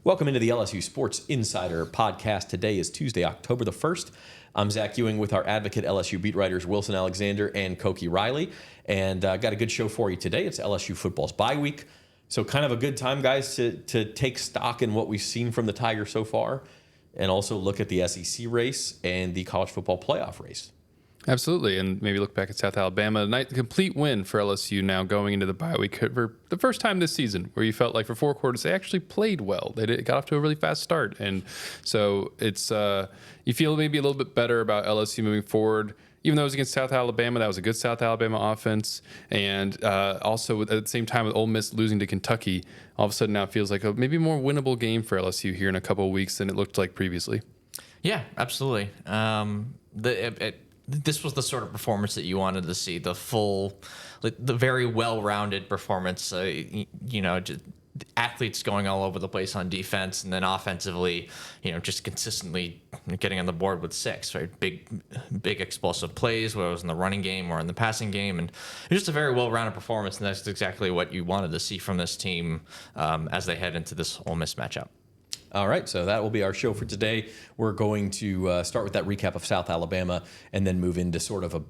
Welcome into the LSU Sports Insider podcast. Today is Tuesday, October the 1st. I'm Zach Ewing with our advocate LSU beat writers Wilson Alexander and Koki Riley. And got a good show for you today. It's LSU football's bye week. So kind of a good time, guys, to take stock in what we've seen from the Tigers so far and also look at the SEC race and the college football playoff race. Absolutely, and maybe look back at South Alabama. A complete win for LSU now going into the bye week for the first time this season, where you felt like for four quarters they actually played well. They got off to a really fast start, and so it's you feel maybe a little bit better about LSU moving forward. Even though it was against South Alabama, that was a good South Alabama offense, and also at the same time with Ole Miss losing to Kentucky, all of a sudden now it feels like a maybe more winnable game for LSU here in a couple of weeks than it looked like previously. Yeah, absolutely. This was the sort of performance that you wanted to see, the full, the very well-rounded performance. Athletes going all over the place on defense, and then offensively, just consistently getting on the board with six, right? Big explosive plays, whether it was in the running game or in the passing game, and it was just a very well-rounded performance, and that's exactly what you wanted to see from this team as they head into this Ole Miss matchup. All right, so that will be our show for today. We're going to start with that recap of South Alabama and then move into sort of a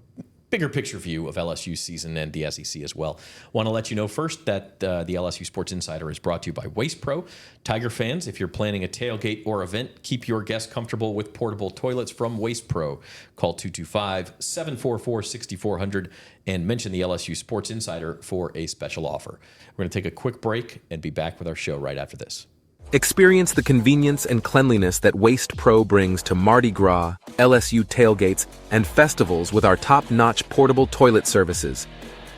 bigger picture view of LSU's season and the SEC as well. Want to let you know first that the LSU Sports Insider is brought to you by Waste Pro. Tiger fans, if you're planning a tailgate or event, keep your guests comfortable with portable toilets from Waste Pro. Call 225-744-6400 and mention the LSU Sports Insider for a special offer. We're going to take a quick break and be back with our show right after this. Experience the convenience and cleanliness that Waste Pro brings to Mardi Gras, LSU tailgates, and festivals with our top-notch portable toilet services.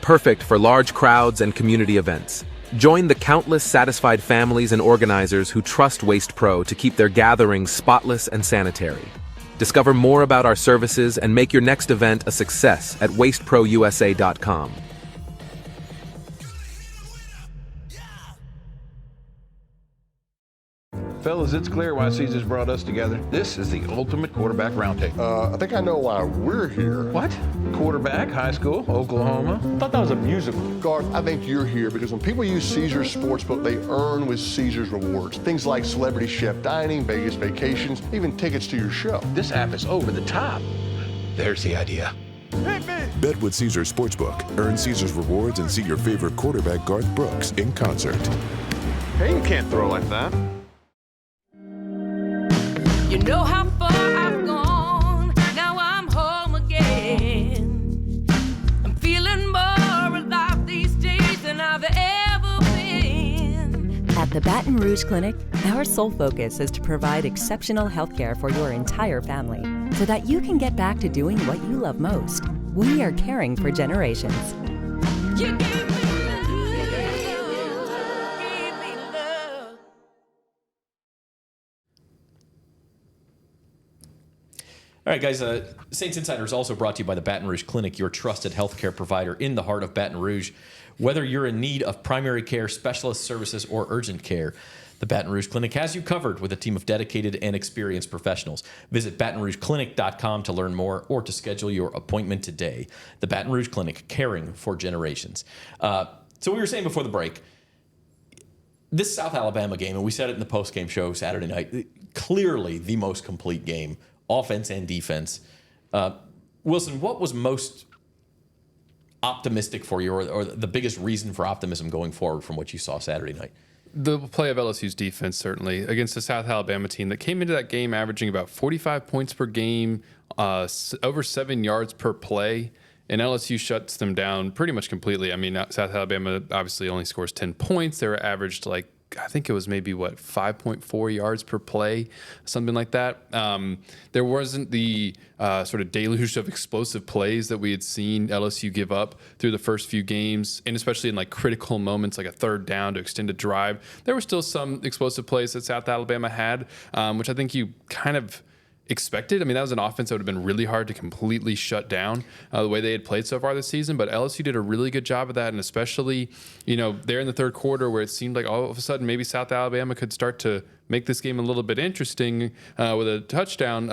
Perfect for large crowds and community events. Join the countless satisfied families and organizers who trust Waste Pro to keep their gatherings spotless and sanitary. Discover more about our services and make your next event a success at wasteprousa.com. Fellas, it's clear why Caesars brought us together. This is the ultimate quarterback roundtable. I think I know why we're here. What? Quarterback, high school, Oklahoma? I thought that was a musical. Garth, I think you're here because when people use Caesars Sportsbook, they earn with Caesars rewards. Things like celebrity chef dining, Vegas vacations, even tickets to your show. This app is over the top. There's the idea. Bet with Caesars Sportsbook. Earn Caesars rewards and see your favorite quarterback Garth Brooks in concert. Hey, you can't throw like that. You know how far I've gone, now I'm home again. I'm feeling more alive these days than I've ever been. At the Baton Rouge Clinic, our sole focus is to provide exceptional health care for your entire family so that you can get back to doing what you love most. We are caring for generations. You give me love. All right, guys, Saints Insider is also brought to you by the Baton Rouge Clinic, your trusted healthcare provider in the heart of Baton Rouge. Whether you're in need of primary care, specialist services, or urgent care, the Baton Rouge Clinic has you covered with a team of dedicated and experienced professionals. Visit BatonRougeClinic.com to learn more or to schedule your appointment today. The Baton Rouge Clinic, caring for generations. So we were saying before the break, this South Alabama game, and we said it in the post-game show Saturday night, clearly the most complete game, offense and defense. Wilson, what was most optimistic for you or the biggest reason for optimism going forward from what you saw Saturday night? The play of LSU's defense, certainly, against the South Alabama team that came into that game averaging about 45 points per game, over 7 yards per play, and LSU shuts them down pretty much completely. I mean, South Alabama obviously only scores 10 points. They were averaged I think it was maybe 5.4 yards per play, something like that. There wasn't the sort of deluge of explosive plays that we had seen LSU give up through the first few games, and especially in critical moments like a third down to extend a drive. There were still some explosive plays that South Alabama had, which I think you kind of expected. I mean, that was an offense that would have been really hard to completely shut down the way they had played so far this season. But LSU did a really good job of that, and especially, there in the third quarter where it seemed like all of a sudden maybe South Alabama could start to make this game a little bit interesting with a touchdown,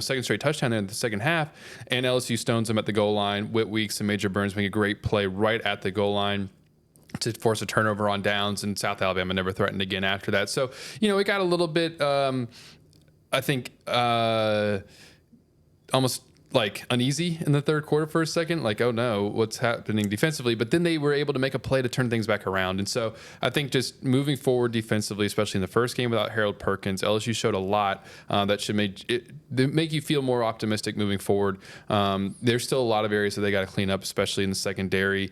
second straight touchdown in the second half, and LSU stones them at the goal line. Whit Weeks and Major Burns make a great play right at the goal line. to force a turnover on downs, and South Alabama never threatened again after that. So, it got a little bit, I think, almost like uneasy in the third quarter for a second, like, oh no, what's happening defensively? But then they were able to make a play to turn things back around. And so I think just moving forward defensively, especially in the first game without Harold Perkins, LSU showed a lot that should make you feel more optimistic moving forward. There's still a lot of areas that they got to clean up, especially in the secondary.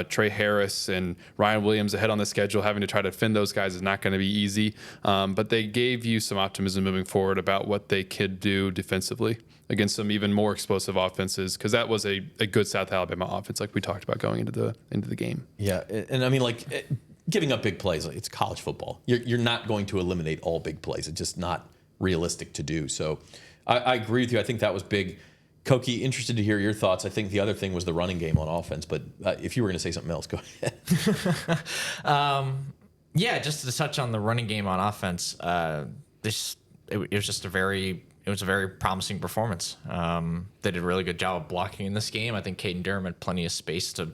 Trey Harris and Ryan Williams ahead on the schedule, having to try to defend those guys is not going to be easy. But they gave you some optimism moving forward about what they could do defensively against some even more explosive offenses, because that was a good South Alabama offense, like we talked about going into the game. Yeah, and I mean, like, giving up big plays, it's college football. You're not going to eliminate all big plays. It's just not realistic to do. So I agree with you. I think that was big. Koki, interested to hear your thoughts. I think the other thing was the running game on offense, but if you were going to say something else, go ahead. Yeah, just to touch on the running game on offense, it was a very promising performance. They did a really good job of blocking in this game. I think Caden Durham had plenty of space to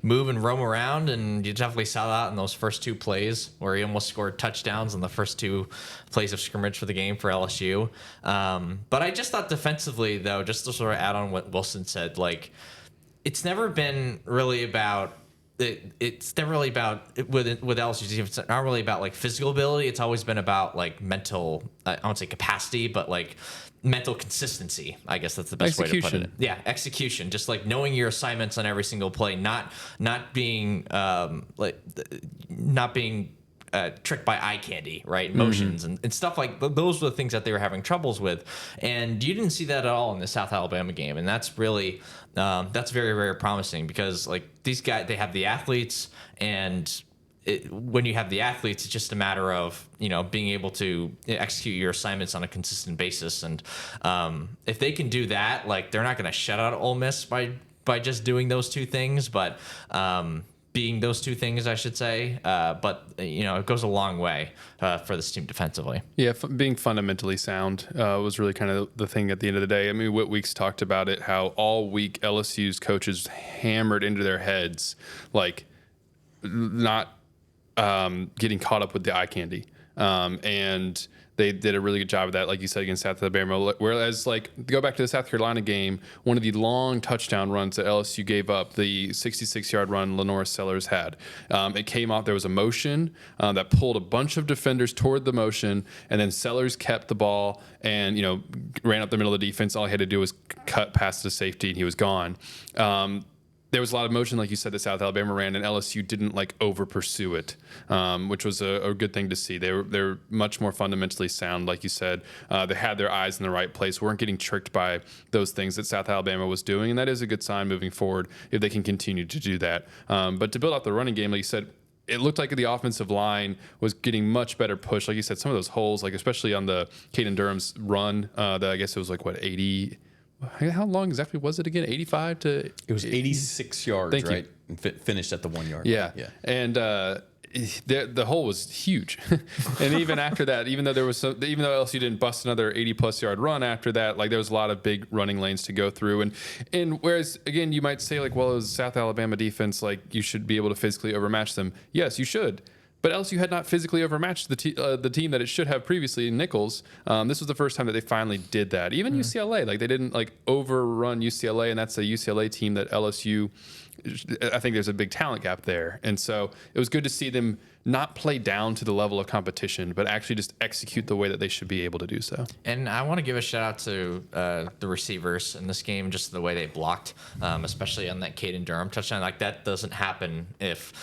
move and roam around, and you definitely saw that in those first two plays where he almost scored touchdowns in the first two plays of scrimmage for the game for LSU. But I just thought defensively, though, just to sort of add on what Wilson said, like, it's never been really about it's never really about with LSU's defense. It's not really about like physical ability. It's always been about like mental. I won't say capacity, but like mental consistency. I guess that's the best way to put it. Yeah, execution. Just like knowing your assignments on every single play, not being tricked by eye candy, right? Motions and stuff like those were the things that they were having troubles with, and you didn't see that at all in the South Alabama game, and that's really that's very, very promising, because like these guys, they have the athletes, and when you have the athletes, it's just a matter of being able to execute your assignments on a consistent basis, and if they can do that, like, they're not going to shut out Ole Miss by just doing those two things, but being those two things, I should say. But it goes a long way for this team defensively. Yeah, being fundamentally sound was really kind of the thing at the end of the day. I mean, Whit Weeks talked about it, how all week LSU's coaches hammered into their heads, like, not getting caught up with the eye candy. And they did a really good job of that, like you said, against South Alabama. Whereas, like, go back to the South Carolina game, one of the long touchdown runs that LSU gave up, the 66-yard run Lenora Sellers had. It came off, there was a motion that pulled a bunch of defenders toward the motion, and then Sellers kept the ball and, ran up the middle of the defense. All he had to do was cut past the safety, and he was gone. There was a lot of motion, like you said, that South Alabama ran, and LSU didn't over pursue it, which was a good thing to see. They're much more fundamentally sound, like you said. They had their eyes in the right place, weren't getting tricked by those things that South Alabama was doing, and that is a good sign moving forward if they can continue to do that. But to build out the running game, like you said, it looked like the offensive line was getting much better push. Like you said, some of those holes, like especially on the Caden Durham's run, that I guess it was 80. How long exactly was it again? 85 to... It was 86 yards, right? And finished at the 1 yard. Yeah. And the hole was huge. And even after that, even though LSU didn't bust another 80-plus yard run after that, like, there was a lot of big running lanes to go through. And whereas, again, you might say, like, well, it was South Alabama defense, like, you should be able to physically overmatch them. Yes, you should. But LSU had not physically overmatched the team that it should have previously in Nichols. This was the first time that they finally did that. Even UCLA, like, they didn't overrun UCLA, and that's a UCLA team that LSU, I think there's a big talent gap there. And so it was good to see them not play down to the level of competition, but actually just execute the way that they should be able to do so. And I want to give a shout out to the receivers in this game, just the way they blocked, especially on that Caden Durham touchdown. Like, that doesn't happen if,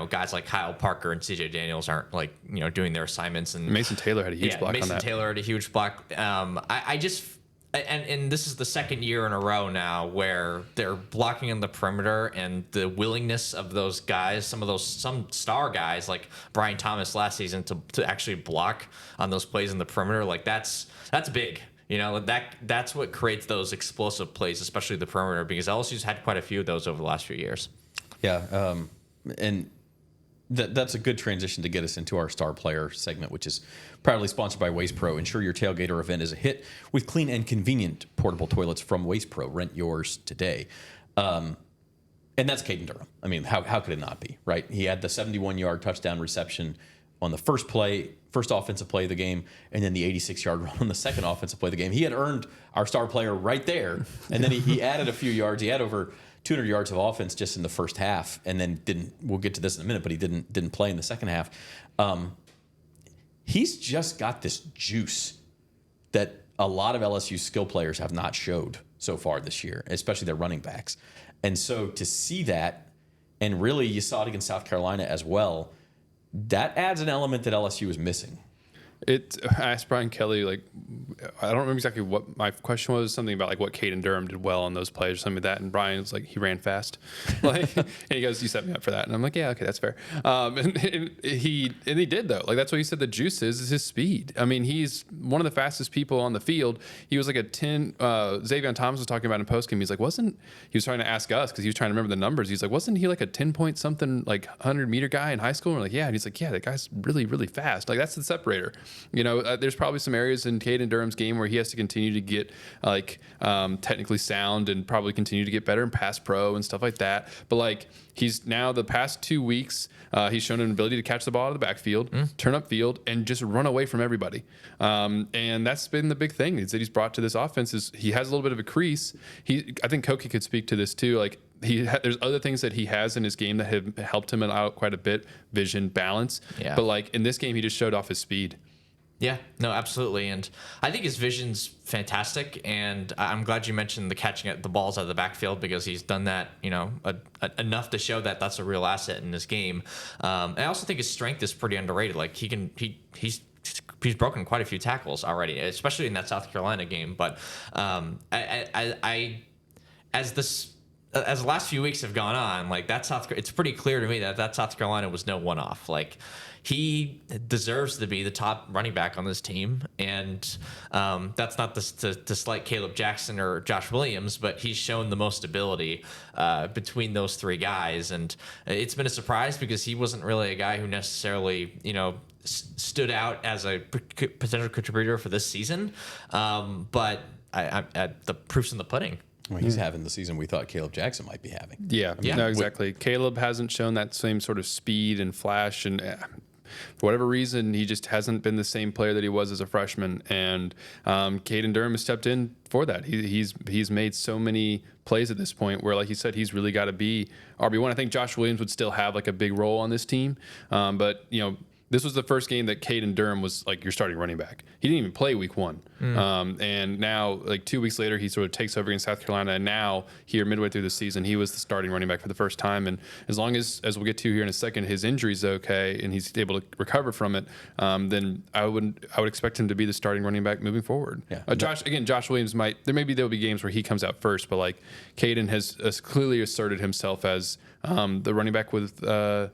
guys like Kyle Parker and CJ Daniels aren't, like, doing their assignments. And Mason Taylor had a huge block on that. Mason Taylor had a huge block. I just... And this is the second year in a row now where they're blocking on the perimeter, and the willingness of those guys, some star guys like Brian Thomas last season to actually block on those plays in the perimeter, like, that's big. That's what creates those explosive plays, especially the perimeter, because LSU's had quite a few of those over the last few years. Yeah, and that's a good transition to get us into our star player segment, which is proudly sponsored by Waste Pro. Ensure your tailgate or event is a hit with clean and convenient portable toilets from Waste Pro. Rent yours today. And And that's Caden Durham. I mean, how could it not be, right? He had the 71-yard touchdown reception on the first offensive play of the game, and then the 86-yard run on the second offensive play of the game. He had earned our star player right there, and then he added a few yards. He had over 200 yards of offense just in the first half, and then we'll get to this in a minute, but he didn't play in the second half. He's just got this juice that a lot of LSU skill players have not showed so far this year, especially their running backs. And so to see that, and really you saw it against South Carolina as well, that adds an element that LSU is missing. I asked Brian Kelly, like, I don't remember exactly what my question was, something about like what Caden Durham did well on those plays or something like that. And Brian was like, he ran fast. Like, and he goes, you set me up for that. And I'm like, yeah, okay, that's fair. And he did though. Like, that's what he said the juice is his speed. I mean, he's one of the fastest people on the field. He was like a 10, Xavier Thomas was talking about in postgame. He's like, he was trying to ask us because he was trying to remember the numbers. He's like, wasn't he like a 10-point something, like 100-meter guy in high school? And we're like, yeah. And he's like, yeah, that guy's really, really fast. Like, that's the separator. You know, there's probably some areas in Caden Durham's game where he has to continue to get technically sound and probably continue to get better in pass pro and stuff like that. But like, he's now the past 2 weeks, he's shown an ability to catch the ball out of the backfield, turn up field, and just run away from everybody. And that's been the big thing that he's brought to this offense is he has a little bit of a crease. I think Koki could speak to this too. Like, there's other things that he has in his game that have helped him out quite a bit, vision, balance. Yeah. But like in this game, he just showed off his speed. Yeah, no, absolutely. And I think his vision's fantastic. And I'm glad you mentioned the catching the balls out of the backfield because he's done that, you know, enough to show that that's a real asset in this game. And I also think his strength is pretty underrated. Like he's broken quite a few tackles already, especially in that South Carolina game. But as the last few weeks have gone on, like it's pretty clear to me that South Carolina was no one-off. Like, he deserves to be the top running back on this team, and that's not to slight Caleb Jackson or Josh Williams, but he's shown the most ability between those three guys, and it's been a surprise because he wasn't really a guy who necessarily, you know, stood out as a potential contributor for this season, but the proof's in the pudding. Well, he's having the season we thought Caleb Jackson might be having. Yeah, no, exactly. Caleb hasn't shown that same sort of speed and flash, and for whatever reason, he just hasn't been the same player that he was as a freshman. And Caden Durham has stepped in for that. He's made so many plays at this point where, like you said, he's really got to be RB1. I think Josh Williams would still have like a big role on this team, but you know, this was the first game that Caden Durham was like your starting running back. He didn't even play week one. And now, like 2 weeks later, he sort of takes over against South Carolina. And now, here midway through the season, he was the starting running back for the first time. And as long as we'll get to here in a second, his injury's okay and he's able to recover from it, then I would expect him to be the starting running back moving forward. Yeah. Josh Williams there'll be games where he comes out first, but like Caden has clearly asserted himself as the running back with that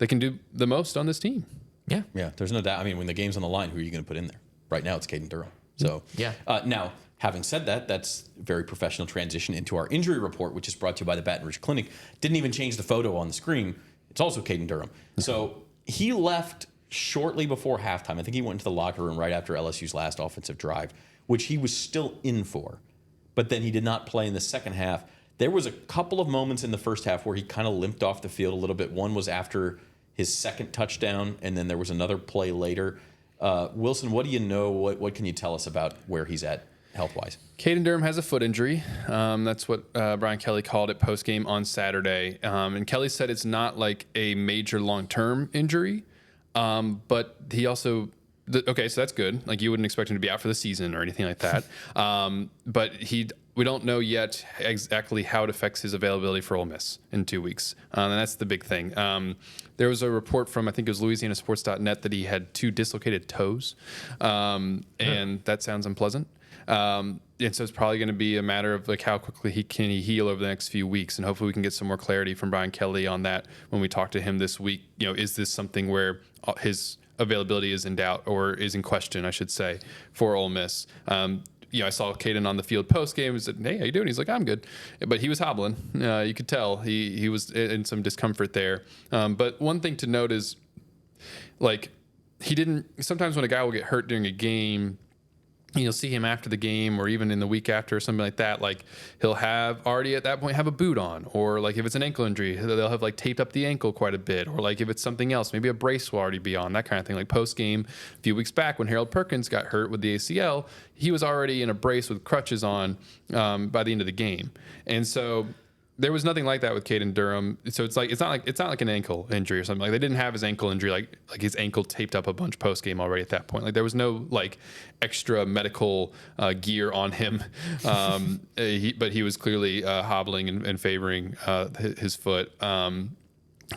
can do the most on this team. Yeah, there's no doubt. I mean, when the game's on the line, who are you going to put in there? Right now, it's Caden Durham. So, now, having said that, that's a very professional transition into our injury report, which is brought to you by the Baton Rouge Clinic. Didn't even change the photo on the screen. It's also Caden Durham. So, he left shortly before halftime. I think he went into the locker room right after LSU's last offensive drive, which he was still in for. But then he did not play in the second half. There was a couple of moments in the first half where he kind of limped off the field a little bit. One was after his second touchdown, and then there was another play later. Wilson, what do you know? What can you tell us about where he's at health-wise? Caden Durham has a foot injury. That's what Brian Kelly called it post-game on Saturday. And Kelly said it's not like a major long-term injury, but he also... Okay, so that's good. Like, you wouldn't expect him to be out for the season or anything like that. But we don't know yet exactly how it affects his availability for Ole Miss in 2 weeks. And that's the big thing. There was a report from, I think it was LouisianaSports.net, that he had 2 dislocated toes. And that sounds unpleasant. And so it's probably going to be a matter of like how quickly he can heal over the next few weeks. And hopefully we can get some more clarity from Brian Kelly on that when we talk to him this week. You know, is this something where his availability is in doubt, or is in question, I should say, for Ole Miss? I saw Caden on the field post game. He said, "Hey, how you doing?" He's like, "I'm good," but he was hobbling. You could tell he was in some discomfort there. But one thing to note is, like, he didn't. Sometimes when a guy will get hurt during a game, you'll see him after the game or even in the week after or something like that. Like he'll have already at that point have a boot on, or like if it's an ankle injury, they'll have like taped up the ankle quite a bit, or like if it's something else, maybe a brace will already be on, that kind of thing. Like post game a few weeks back when Harold Perkins got hurt with the ACL, he was already in a brace with crutches on by the end of the game. And so there was nothing like that with Caden Durham. So it's not like an ankle injury or something. Like they didn't have his ankle injury, like his ankle taped up a bunch post game already at that point. Like there was no like extra medical gear on him. But he was clearly hobbling and favoring his foot.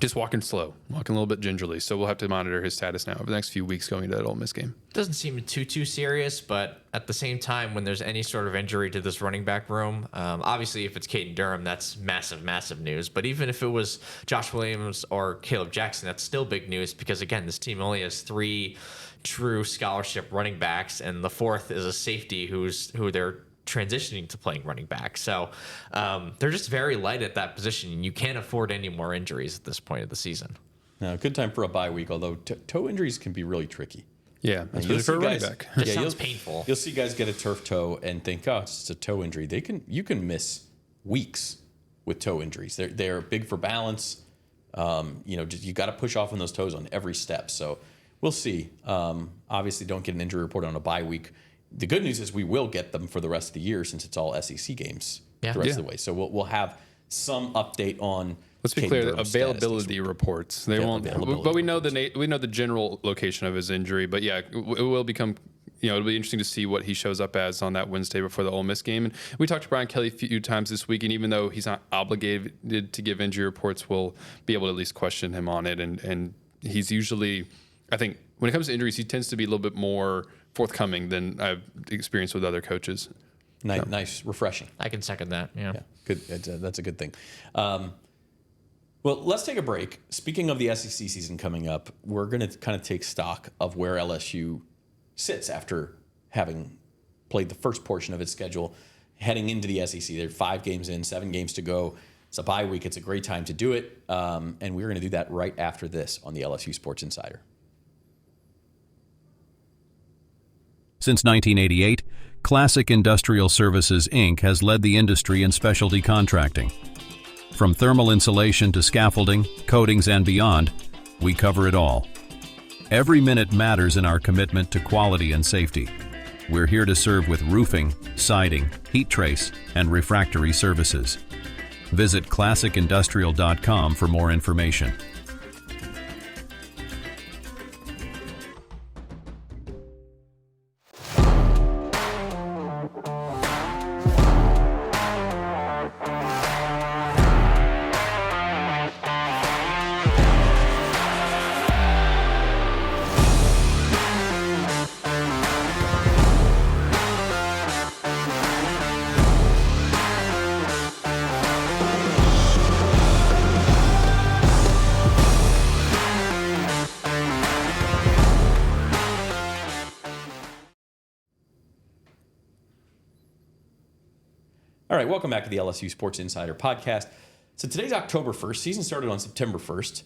Just walking slow, walking a little bit gingerly. So we'll have to monitor his status now over the next few weeks going into that Ole Miss game. Doesn't seem too serious, but at the same time, when there's any sort of injury to this running back room, obviously if it's Caden Durham, that's massive news. But even if it was Josh Williams or Caleb Jackson, that's still big news because, again, this team only has 3 true scholarship running backs, and the 4th is a safety who they're transitioning to playing running back. So they're just very light at that position, and you can't afford any more injuries at this point of the season. No, good time for a bye week, although toe injuries can be really tricky. Yeah, especially for a running back. It sounds painful. You'll see guys get a turf toe and think, oh, it's just a toe injury. You can miss weeks with toe injuries. They're big for balance. You got to push off on those toes on every step. So we'll see. Obviously, don't get an injury report on a bye week. The good news is we will get them for the rest of the year since it's all SEC games the rest of the way. So we'll have some update on. Let's be clear, availability reports. They won't, but we know the general location of his injury. But yeah, it will become. It'll be interesting to see what he shows up as on that Wednesday before the Ole Miss game. And we talked to Brian Kelly a few times this week, and even though he's not obligated to give injury reports, we'll be able to at least question him on it. And he's usually, I think, when it comes to injuries, he tends to be a little bit more forthcoming than I've experienced with other coaches. Nice, refreshing. I can second that. Yeah. Good. That's a good thing. Well, let's take a break. Speaking of the SEC season coming up, we're going to kind of take stock of where LSU sits after having played the first portion of its schedule heading into the SEC. They're 5 games in, 7 games to go. It's a bye week. It's a great time to do it. And we're going to do that right after this on the LSU Sports Insider. Since 1988, Classic Industrial Services, Inc. has led the industry in specialty contracting. From thermal insulation to scaffolding, coatings, and beyond, we cover it all. Every minute matters in our commitment to quality and safety. We're here to serve with roofing, siding, heat trace, and refractory services. Visit classicindustrial.com for more information. All right, welcome back to the LSU Sports Insider podcast. So today's October 1st. Season started on September 1st.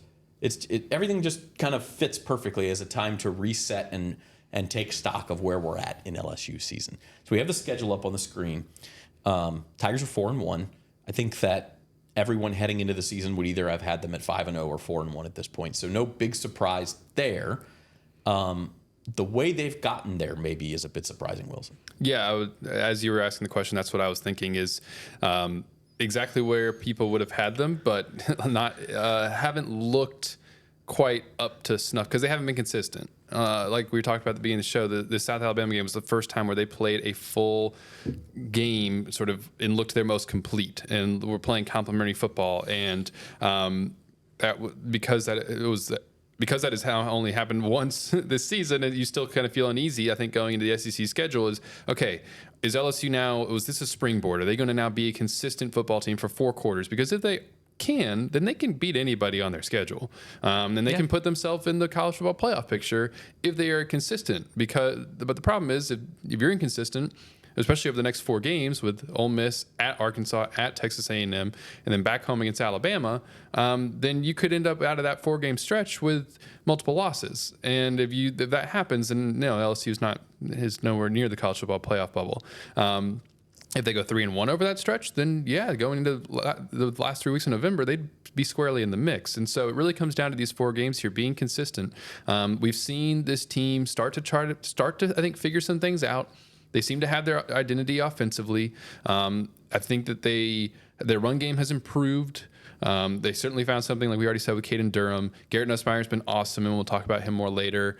Everything just kind of fits perfectly as a time to reset and take stock of where we're at in LSU season. So we have the schedule up on the screen. Tigers are 4-1. I think that everyone heading into the season would either have had them at 5-0 or 4-1 at this point. So no big surprise there. The way they've gotten there maybe is a bit surprising, Wilson. Yeah, as you were asking the question, that's what I was thinking is exactly where people would have had them, but not haven't looked quite up to snuff because they haven't been consistent. Like we talked about at the beginning of the show, the South Alabama game was the first time where they played a full game sort of and looked their most complete and were playing complementary football. And because that has only happened once this season, and you still kind of feel uneasy, I think, going into the SEC schedule is, okay, is LSU now, was this a springboard? Are they going to now be a consistent football team for 4 quarters? Because if they can, then they can beat anybody on their schedule. Then they can put themselves in the college football playoff picture if they are consistent. But the problem is, if you're inconsistent, especially over the next 4 games with Ole Miss, at Arkansas, at Texas A&M, and then back home against Alabama, then you could end up out of that 4-game stretch with multiple losses. And if that happens, then LSU is nowhere near the college football playoff bubble. If they go 3-1 over that stretch, then going into the last 3 weeks of November, they'd be squarely in the mix. And so it really comes down to these 4 games here being consistent. We've seen this team start to I think figure some things out. They seem to have their identity offensively. I think that their run game has improved. They certainly found something, like we already said, with Caden Durham. Garrett Nussmeier has been awesome, and we'll talk about him more later.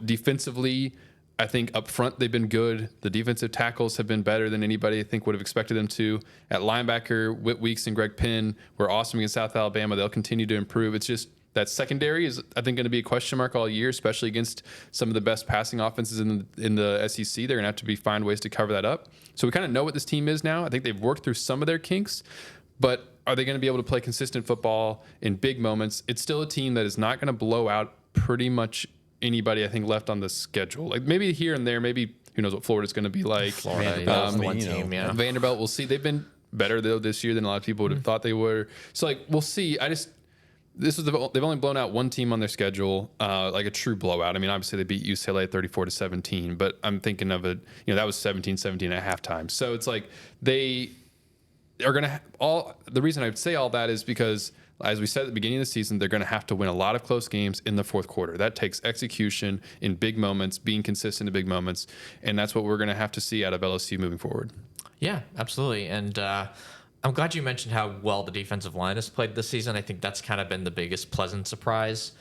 Defensively, I think up front they've been good. The defensive tackles have been better than anybody I think would have expected them to. At linebacker, Whit Weeks and Greg Penn were awesome against South Alabama. They'll continue to improve. It's just that secondary is, I think, going to be a question mark all year, especially against some of the best passing offenses in the SEC. They're going to have to find ways to cover that up. So we kind of know what this team is now. I think they've worked through some of their kinks, but are they going to be able to play consistent football in big moments? It's still a team that is not going to blow out pretty much anybody, I think, left on the schedule. Like maybe here and there, maybe who knows what Florida's going to be like. Vanderbilt, we'll see. They've been better though this year than a lot of people would have thought they were. So like we'll see. They've only blown out one team on their schedule, like a true blowout. I mean, obviously they beat UCLA 34-17, but I'm thinking of it. That was 17-17 at halftime. So it's like they are going to the reason I would say all that is because, as we said at the beginning of the season, they're going to have to win a lot of close games in the fourth quarter. That takes execution in big moments, being consistent in big moments, and that's what we're going to have to see out of LSU moving forward. Yeah, absolutely. And I'm glad you mentioned how well the defensive line has played this season. I think that's kind of been the biggest pleasant surprise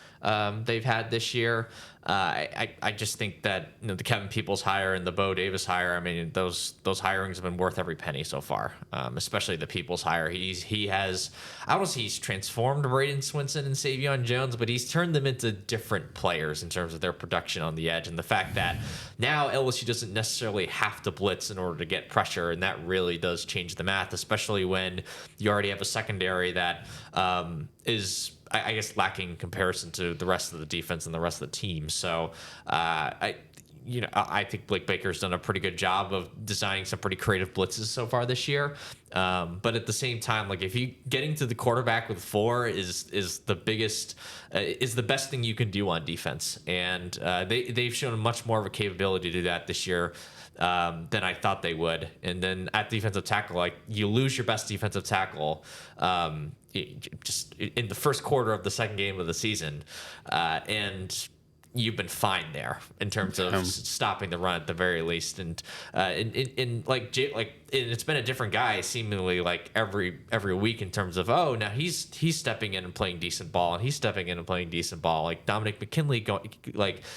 they've had this year. I just think that the Kevin Peoples hire and the Bo Davis hire, I mean, those hirings have been worth every penny so far, especially the Peoples hire. He has, I don't say he's transformed Braden Swinson and Savion Jones, but he's turned them into different players in terms of their production on the edge, and the fact that now LSU doesn't necessarily have to blitz in order to get pressure, and that really does change the math, especially when you already have a secondary that is, I guess, lacking in comparison to the rest of the defense and the rest of the team. So I think Blake Baker's done a pretty good job of designing some pretty creative blitzes so far this year. But at the same time, like if you getting to the quarterback with 4 is the biggest, is the best thing you can do on defense. And they've shown much more of a capability to do that this year than I thought they would. And then at defensive tackle, like you lose your best defensive tackle just in the first quarter of the second game of the season, and you've been fine there in terms of stopping the run at the very least. And it's been a different guy seemingly like every week in terms of, oh, now he's stepping in and playing decent ball, and he's stepping in and playing decent ball. Like Dominic McKinley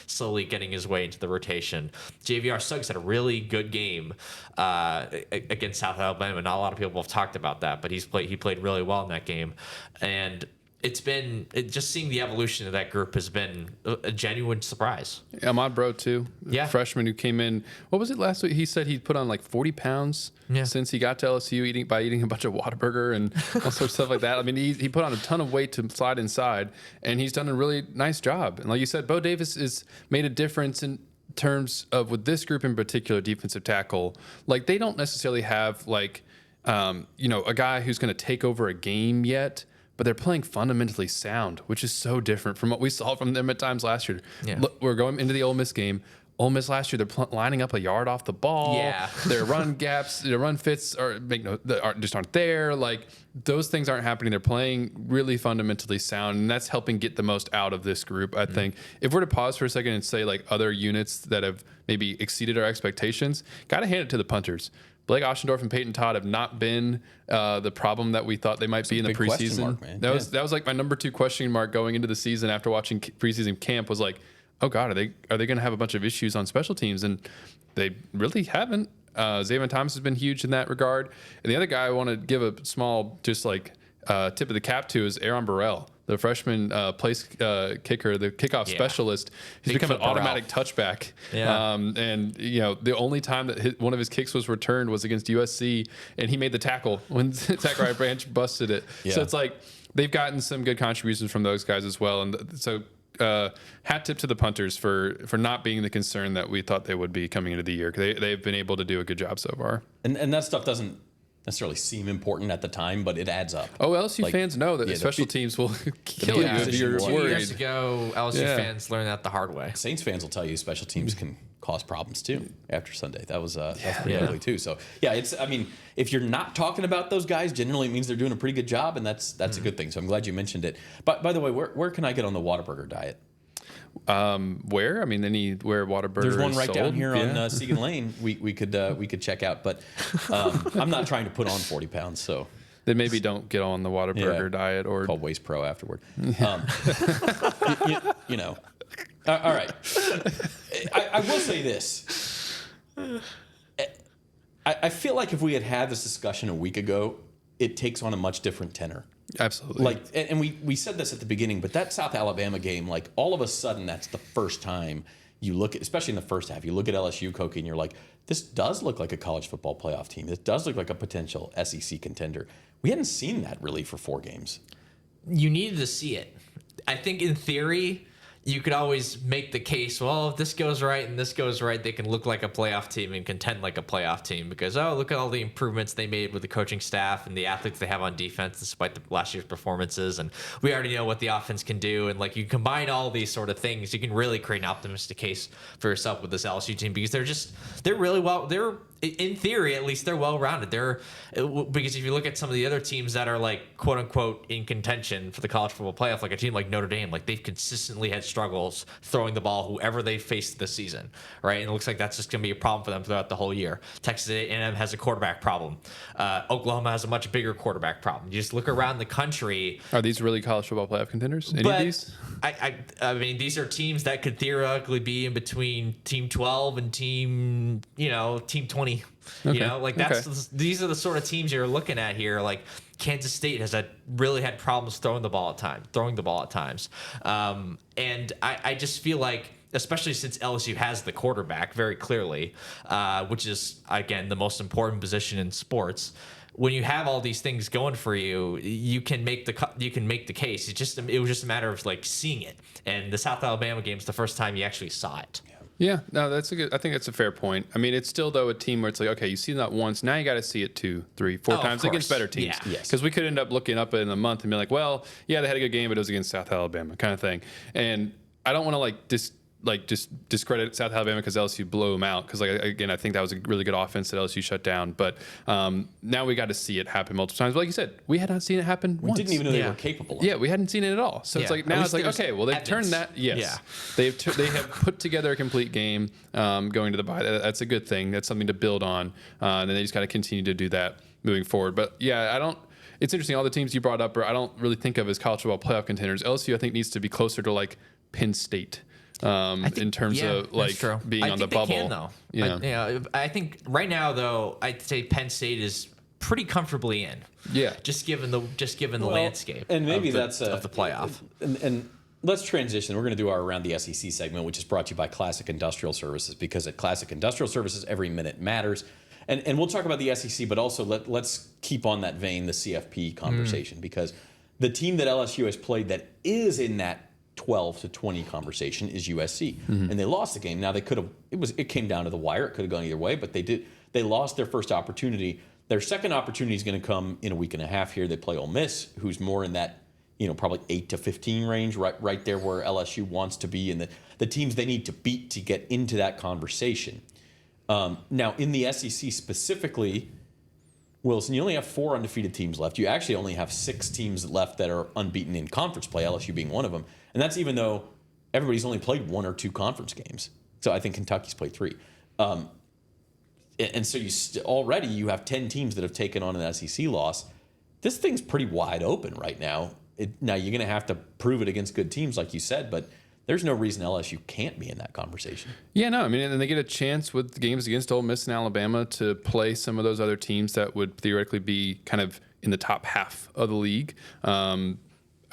slowly getting his way into the rotation. JVR Suggs had a really good game against South Alabama. Not a lot of people have talked about that, but he played really well in that game. And just seeing the evolution of that group has been a genuine surprise. Ahmad Bro too. Yeah. Freshman who came in, what was it last week? He said he put on like 40 pounds since he got to LSU eating a bunch of Whataburger and all sorts of stuff like that. I mean, he put on a ton of weight to slide inside, and he's done a really nice job. And like you said, Bo Davis has made a difference in terms of, with this group in particular, defensive tackle. Like they don't necessarily have like, a guy who's going to take over a game yet, but they're playing fundamentally sound, which is so different from what we saw from them at times last year. Yeah. Look, we're going into the Ole Miss game. Ole Miss last year, they're lining up a yard off the ball. Yeah. Their run gaps, their run fits just aren't there. Like those things aren't happening. They're playing really fundamentally sound, and that's helping get the most out of this group, I think. If we're to pause for a second and say like other units that have maybe exceeded our expectations, got to hand it to the punters. Blake Oschendorf and Peyton Todd have not been the problem that we thought they might be in the preseason. That was like my number 2 question mark going into the season after watching preseason camp, was like, oh God, are they going to have a bunch of issues on special teams? And they really haven't. Zayvon Thomas has been huge in that regard. And the other guy I want to give a small just like tip of the cap to is Aaron Burrell, the freshman place kicker, the kickoff specialist. He's become an automatic touchback. Yeah. And the only time that one of his kicks was returned was against USC, and he made the tackle when Zachariah Branch busted it. Yeah. So it's like they've gotten some good contributions from those guys as well. And so hat tip to the punters for not being the concern that we thought they would be coming into the year. They've been able to do a good job so far. And that stuff doesn't necessarily seem important at the time, but it adds up. Oh, LSU fans know that special teams will kill you if you're 2 worried. years ago, LSU fans learned that the hard way. Saints fans will tell you special teams can cause problems too after Sunday. That was pretty ugly too. So if you're not talking about those guys, generally it means they're doing a pretty good job, and that's a good thing. So I'm glad you mentioned it. But by the way, where can I get on the Whataburger diet? Where? I mean, anywhere Whataburger. There's one is right sold. down here on Segan Lane. We could check out, but I'm not trying to put on 40 pounds, so. Then maybe don't get on the Whataburger diet or called Waste Pro afterward. You know. All right. I will say this. I feel like if we had this discussion a week ago, it takes on a much different tenor. Absolutely. And we said this at the beginning, but that South Alabama game, like all of a sudden, that's the first time you look at, especially in the first half, you look at LSU, Koki, and you're like, this does look like a college football playoff team. This does look like a potential SEC contender. We hadn't seen that really for 4 games. You needed to see it. I think in theory, you could always make the case, well, if this goes right and this goes right, they can look like a playoff team and contend like a playoff team because, look at all the improvements they made with the coaching staff and the athletes they have on defense despite the last year's performances. And we already know what the offense can do. And like you combine all these sort of things, you can really create an optimistic case for yourself with this LSU team because they're really well, in theory, at least they're well-rounded. Because if you look at some of the other teams that are like quote unquote in contention for the college football playoff, like a team like Notre Dame, like they've consistently had struggles throwing the ball whoever they faced this season, right? And it looks like that's just going to be a problem for them throughout the whole year. Texas A&M has a quarterback problem. Oklahoma has a much bigger quarterback problem. You just look around the country. Are these really college football playoff contenders? Any of these? I mean, these are teams that could theoretically be in between Team 12 and Team 20. Okay. These are the sort of teams you're looking at here. Like Kansas State has really had problems throwing the ball at times. And I just feel like, especially since LSU has the quarterback very clearly, which is again the most important position in sports. When you have all these things going for you, you can make the case. It was just a matter of like seeing it. And the South Alabama game is the first time you actually saw it. Yeah, no, I think that's a fair point. I mean, it's still though a team where it's like, okay, you see that once, now you got to see it 2, 3, 4 times against better teams. Because we could end up looking up in a month and be like, well, yeah, they had a good game, but it was against South Alabama, kind of thing. And I don't want to just discredit South Alabama because LSU blew them out. Because again, I think that was a really good offense that LSU shut down. But now we got to see it happen multiple times. But like you said, we had not seen it happen once. We didn't even know they were capable of it. Yeah, we hadn't seen it at all. So it's like now it's like, okay, well they've turned that. Yes, they have put together a complete game going to the bye. That's a good thing. That's something to build on. And then they just got to continue to do that moving forward. But yeah, it's interesting. All the teams you brought up, I don't really think of as college football playoff contenders. LSU, I think, needs to be closer to like Penn State. In terms of like being on the bubble. They can, though. I think right now though, I'd say Penn State is pretty comfortably in. Yeah. Just given the landscape. And maybe that's of the playoff. And let's transition. We're going to do our Around the SEC segment, which is brought to you by Classic Industrial Services, because at Classic Industrial Services, every minute matters. And we'll talk about the SEC, but also let's keep on that vein the CFP conversation, because the team that LSU has played that is in that 12 to 20 conversation is USC, and they lost the game. Now they could have. It came down to the wire. It could have gone either way, but they did. They lost their first opportunity. Their second opportunity is going to come in a week and a half. Here they play Ole Miss, who's more in that probably 8 to 15 range, right there where LSU wants to be, and the teams they need to beat to get into that conversation. Now in the SEC specifically, Wilson, you only have 4 undefeated teams left. You actually only have 6 teams left that are unbeaten in conference play, LSU being one of them. And that's even though everybody's only played 1 or 2 conference games. So I think Kentucky's played 3. And so already you have 10 teams that have taken on an SEC loss. This thing's pretty wide open right now. Now you're going to have to prove it against good teams, like you said, but there's no reason LSU can't be in that conversation. Yeah, no, I mean, and they get a chance with games against Ole Miss and Alabama to play some of those other teams that would theoretically be kind of in the top half of the league.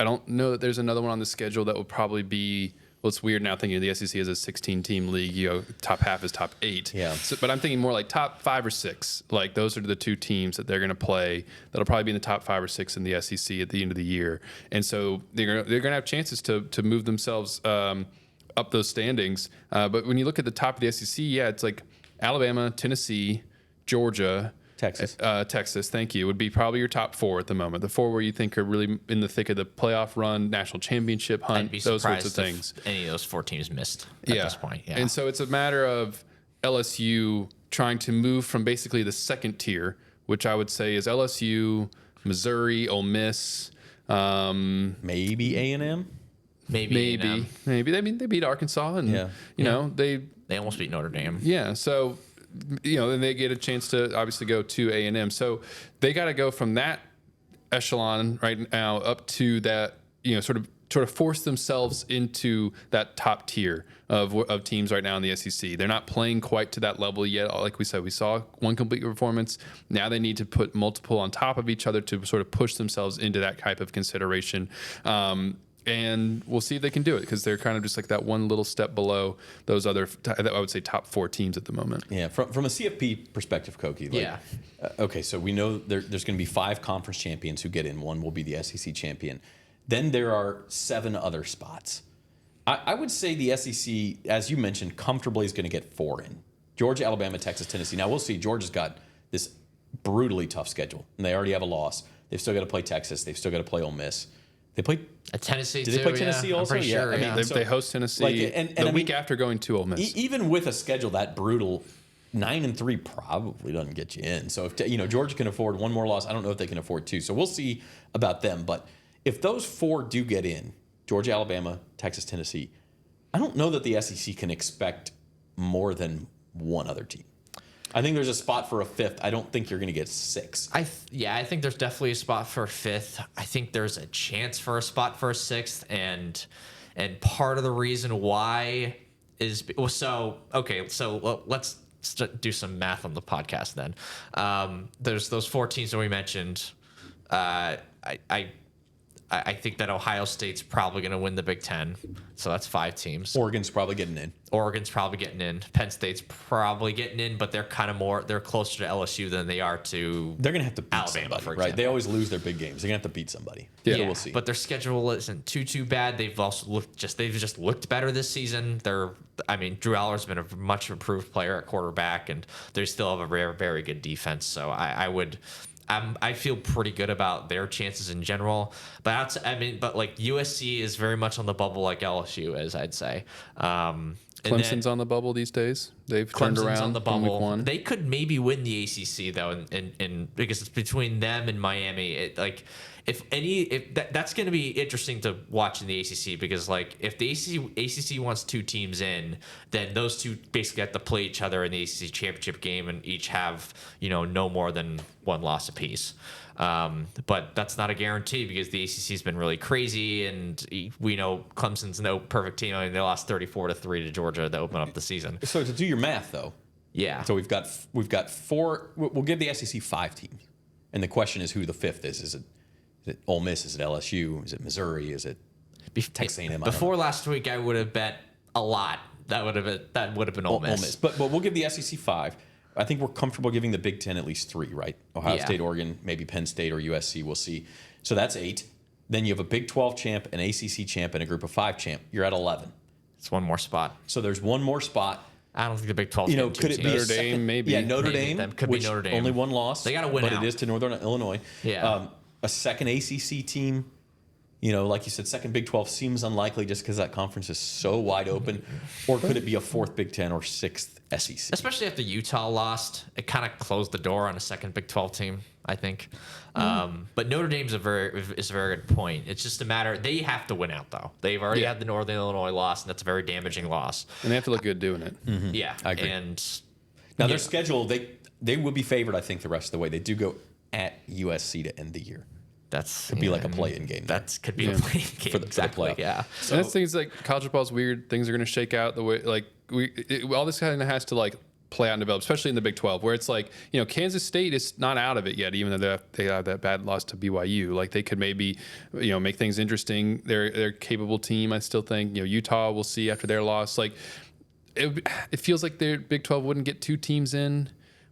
I don't know that there's another one on the schedule that would probably be well, it's weird now thinking of the SEC as a 16-team league. You know, top half is top 8. Yeah. So, but I'm thinking more like top 5 or 6. Like those are the 2 teams that they're going to play. That'll probably be in the top 5 or 6 in the SEC at the end of the year. And so they're going to have chances to move themselves up those standings. But when you look at the top of the SEC, yeah, it's like Alabama, Tennessee, Georgia, Texas, thank you, would be probably your top 4 at the moment. The 4 where you think are really in the thick of the playoff run, national championship hunt, those sorts of things. If any of those 4 teams missed at this point. Yeah. And so it's a matter of LSU trying to move from basically the second tier, which I would say is LSU, Missouri, Ole Miss, maybe A&M. Maybe. I mean, they beat Arkansas, and you know they almost beat Notre Dame. Yeah, so. You know, then they get a chance to obviously go to A&M. So they got to go from that echelon right now up to that, you know, sort of force themselves into that top tier of teams right now in the SEC. They're not playing quite to that level yet. Like we said, we saw one complete performance. Now they need to put multiple on top of each other to sort of push themselves into that type of consideration. And we'll see if they can do it, because they're kind of just like that one little step below those other, I would say, top 4 teams at the moment. Yeah, from a CFP perspective, Koki. Like, okay, so we know there's going to be 5 conference champions who get in. One will be the SEC champion. Then there are 7 other spots. I would say the SEC, as you mentioned, comfortably is going to get 4 in. Georgia, Alabama, Texas, Tennessee. Now, we'll see. Georgia's got this brutally tough schedule, and they already have a loss. They've still got to play Texas. They've still got to play Ole Miss. They play Tennessee. Did they play Tennessee also? I'm pretty sure. I mean, they host Tennessee the week after going to Ole Miss. Even with a schedule that brutal, 9-3 probably doesn't get you in. So if Georgia can afford one more loss, I don't know if they can afford 2. So we'll see about them. But if those 4 do get in, Georgia, Alabama, Texas, Tennessee, I don't know that the SEC can expect more than one other team. I think there's a spot for a 5th. I don't think you're going to get 6. I think there's definitely a spot for a 5th. I think there's a chance for a spot for a 6th, and part of the reason why is let's do some math on the podcast then. There's those 4 teams that we mentioned. I think that Ohio State's probably going to win the Big Ten. So that's 5 teams. Oregon's probably getting in. Penn State's probably getting in, but they're they're closer to LSU than they are to They're going to have to beat Alabama, somebody, for right? example. They always lose their big games. They're going to have to beat somebody. Yeah, so we'll see. But their schedule isn't too bad. They've also they've just looked better this season. Drew Aller's been a much improved player at quarterback, and they still have a very, very good defense. So I feel pretty good about their chances in general, but like USC is very much on the bubble like LSU is, I'd say. Clemson's on the bubble these days. They've turned around on the bubble. Week 1. They could maybe win the ACC though, and because it's between them and Miami. That's going to be interesting to watch in the ACC, because like if the ACC wants 2 teams in, then those 2 basically have to play each other in the ACC championship game and each have no more than 1 loss apiece. But that's not a guarantee, because the ACC has been really crazy, and we know Clemson's no perfect team. I mean, they lost 34-3 to Georgia to open up the season. So to do your math though, So we've got 4. We'll give the SEC 5 teams, and the question is who the 5th is. Is it Ole Miss? Is it LSU? Is it Missouri? Is it Texas A&M? Before last week, I would have bet a lot. That would have been Ole Miss. But we'll give the SEC 5. I think we're comfortable giving the Big Ten at least 3, right? Ohio State, Oregon, maybe Penn State or USC. We'll see. So that's 8. Then you have a Big 12 champ, an ACC champ, and a Group of 5 champ. You're at 11. It's one more spot. So there's one more spot. I don't think the Big 12. Could it be Notre Dame? Maybe. Yeah, Notre Dame. That could be Notre Dame. Only 1 loss. They got to win but out. It is to Northern Illinois. Yeah. A second ACC team. Like you said, second Big 12 seems unlikely just because that conference is so wide open. Or could it be a 4th Big 10 or 6th SEC? Especially after Utah lost, it kind of closed the door on a second Big 12 team, I think. But Notre Dame's a very good point. It's just a matter, they have to win out though. They've already had the Northern Illinois loss, and that's a very damaging loss. And they have to look good doing it. Mm-hmm. Yeah, I agree. And now their schedule, they will be favored, I think, the rest of the way. They do go at USC to end the year. That's could be like a play-in game. That could be a play-in game. For the playoff. Yeah. So, and that's things like college football is weird. Things are going to shake out the way all this kind of has to like play out and develop, especially in the Big 12, where it's like, Kansas State is not out of it yet, even though they have that bad loss to BYU. Like, they could maybe, make things interesting. They're a capable team, I still think. Utah, we'll see after their loss. Like, it feels like their Big 12 wouldn't get 2 teams in,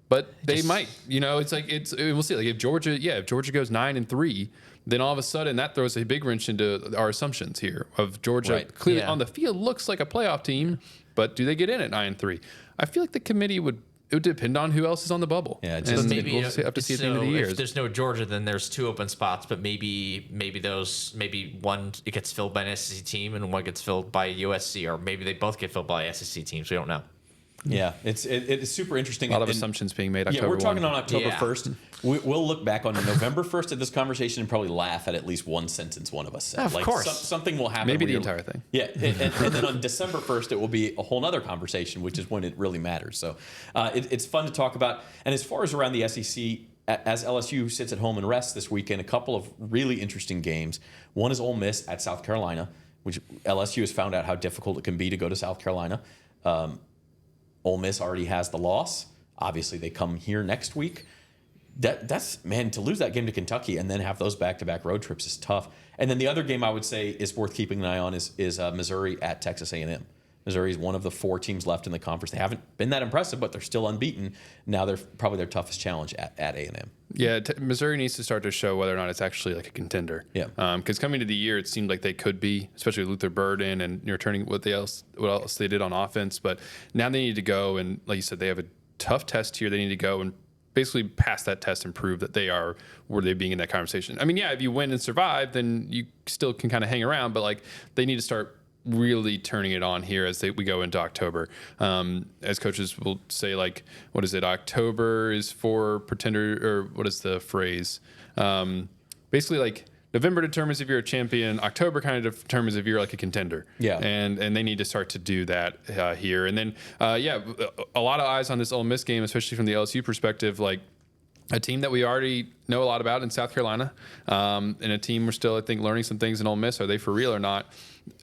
but they might. It's like we'll see. Like, if Georgia goes 9-3, then all of a sudden that throws a big wrench into our assumptions here of Georgia. Clearly on the field looks like a playoff team, but do they get in at 9-3? I feel like the committee would depend on who else is on the bubble. Yeah, maybe we'll have to see at the end of the year. If there's no Georgia, then there's 2 open spots, but maybe one it gets filled by an SEC team and one gets filled by USC, or maybe they both get filled by SEC teams. We don't know. Yeah, it's super interesting. A lot of assumptions being made. October we're talking 1. on October 1st. We'll look back on November 1st at this conversation and probably laugh at least one sentence one of us said. Of course. Something will happen. Maybe the entire thing. Yeah, and then on December 1st, it will be a whole other conversation, which is when it really matters. So it's fun to talk about. And as far as around the SEC, as LSU sits at home and rests this weekend, a couple of really interesting games. One is Ole Miss at South Carolina, which LSU has found out how difficult it can be to go to South Carolina. Ole Miss already has the loss. Obviously, they come here next week. That's to lose that game to Kentucky and then have those back-to-back road trips is tough. And then the other game I would say is worth keeping an eye on is Missouri at Texas A&M. Missouri is one of the 4 teams left in the conference. They haven't been that impressive, but they're still unbeaten. Now they're probably their toughest challenge at A&M. Yeah, Missouri needs to start to show whether or not it's actually like a contender. Yeah. Because coming to the year, it seemed like they could be, especially Luther Burden and returning what else they did on offense. But now they need to go, and like you said, they have a tough test here. They need to go and basically pass that test and prove that they are worthy of being in that conversation. I mean, yeah, if you win and survive, then you still can kind of hang around. But like, they need to start really turning it on here as we go into October. As coaches will say, like, what is it? October is for pretender, or what is the phrase? Basically, like, November determines if you're a champion. October kind of determines if you're like a contender. Yeah. And they need to start to do that here. And then, a lot of eyes on this Ole Miss game, especially from the LSU perspective, like, a team that we already know a lot about in South Carolina, and a team we're still, I think, learning some things in Ole Miss. Are they for real or not?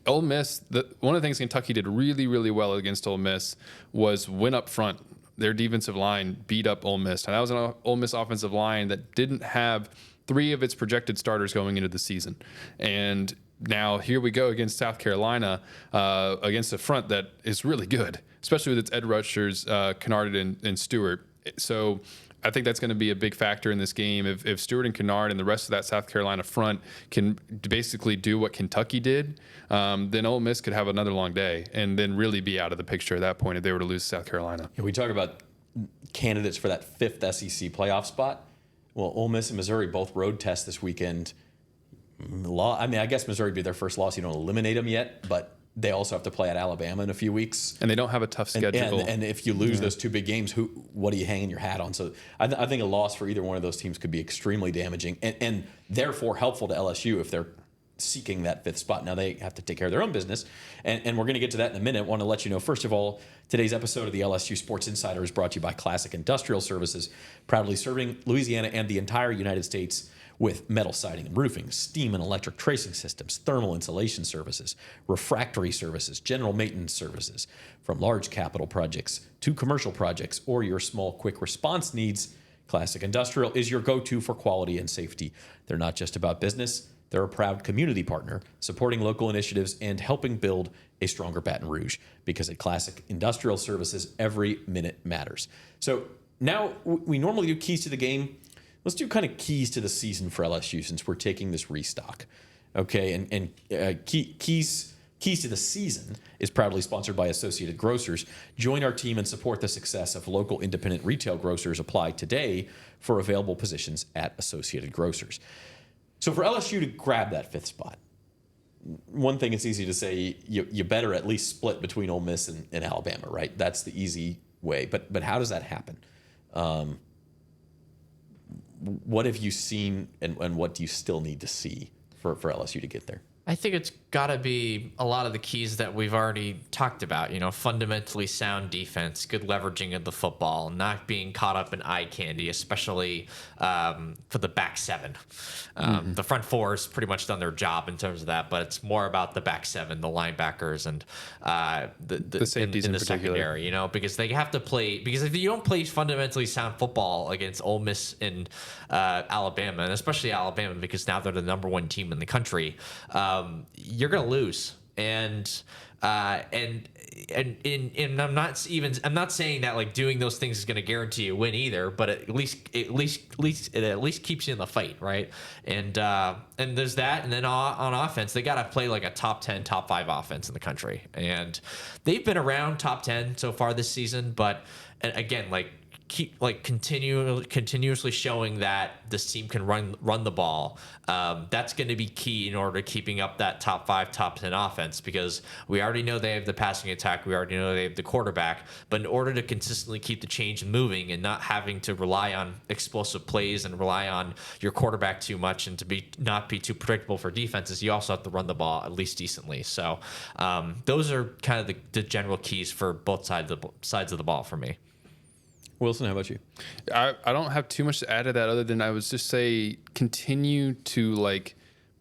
Ole Miss, one of the things Kentucky did really, really well against Ole Miss was win up front. Their defensive line beat up Ole Miss. And that was an Ole Miss offensive line that didn't have 3 of its projected starters going into the season. And now here we go against South Carolina, against a front that is really good, especially with its edge rushers, Kennard and Stewart. So I think that's going to be a big factor in this game. If Stewart and Kennard and the rest of that South Carolina front can basically do what Kentucky did, then Ole Miss could have another long day and then really be out of the picture at that point if they were to lose to South Carolina. Yeah, we talk about candidates for that 5th SEC playoff spot. Well, Ole Miss and Missouri both road test this weekend. I guess Missouri would be their first loss. You don't eliminate them yet, but they also have to play at Alabama in a few weeks. And they don't have a tough schedule. And if you lose those 2 big games, what are you hanging your hat on? So I think a loss for either one of those teams could be extremely damaging and therefore helpful to LSU if they're seeking that 5th spot. Now they have to take care of their own business. And we're going to get to that in a minute. I want to let you know, first of all, today's episode of the LSU Sports Insider is brought to you by Classic Industrial Services, proudly serving Louisiana and the entire United States with metal siding and roofing, steam and electric tracing systems, thermal insulation services, refractory services, general maintenance services. From large capital projects to commercial projects or your small quick response needs, Classic Industrial is your go-to for quality and safety. They're not just about business. They're a proud community partner, supporting local initiatives and helping build a stronger Baton Rouge. Because at Classic Industrial Services, every minute matters. So now we normally do keys to the game. Let's do kind of keys to the season for LSU since we're taking this restock. Okay, and keys to the season is proudly sponsored by Associated Grocers. Join our team and support the success of local independent retail grocers. Apply today for available positions at Associated Grocers. So for LSU to grab that 5th spot, one thing it's easy to say, you better at least split between Ole Miss and Alabama, right? That's the easy way. But how does that happen? What have you seen and what do you still need to see for LSU to get there? I think it's got to be a lot of the keys that we've already talked about. Fundamentally sound defense, good leveraging of the football, not being caught up in eye candy, especially for the back seven. The front four has pretty much done their job in terms of that, but it's more about the back seven, the linebackers, and the safeties in the secondary. Because they have to play. Because if you don't play fundamentally sound football against Ole Miss and Alabama, and especially Alabama, because now they're the number one team in the country. You're gonna lose, and I'm not saying that like doing those things is gonna guarantee a win either, but it at least keeps you in the fight, right? And there's that, and then on offense, they gotta play like a top 10, top 5 offense in the country, and they've been around top 10 so far this season, but again, keep continuously showing that this team can run the ball. That's going to be key in order to keeping up that top 5, top 10 offense, because we already know they have the passing attack. We already know they have the quarterback. But in order to consistently keep the change moving and not having to rely on explosive plays and rely on your quarterback too much and to not be too predictable for defenses, you also have to run the ball at least decently. So those are kind of the general keys for both sides of the ball for me. Wilson, how about you? I don't have too much to add to that other than I would just say continue to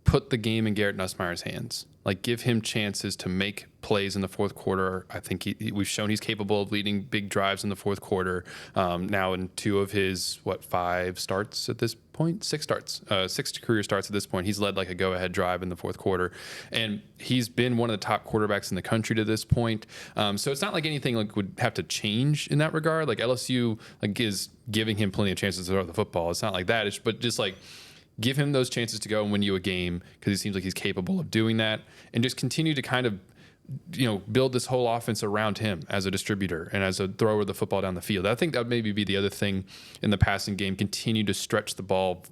put the game in Garrett Nussmeier's hands. Give him chances to make plays in the fourth quarter. I think we've shown he's capable of leading big drives in the fourth quarter. Now in 2 of his 5 starts at this point, 6 starts, 6 career starts at this point. He's led a go-ahead drive in the fourth quarter, and he's been one of the top quarterbacks in the country to this point. So it's not like anything would have to change in that regard. LSU is giving him plenty of chances to throw the football. It's not like that. But just give him those chances to go and win you a game, because he seems like he's capable of doing that, and just continue to kind of build this whole offense around him as a distributor and as a thrower of the football down the field. I think that would maybe be the other thing in the passing game. Continue to stretch the ball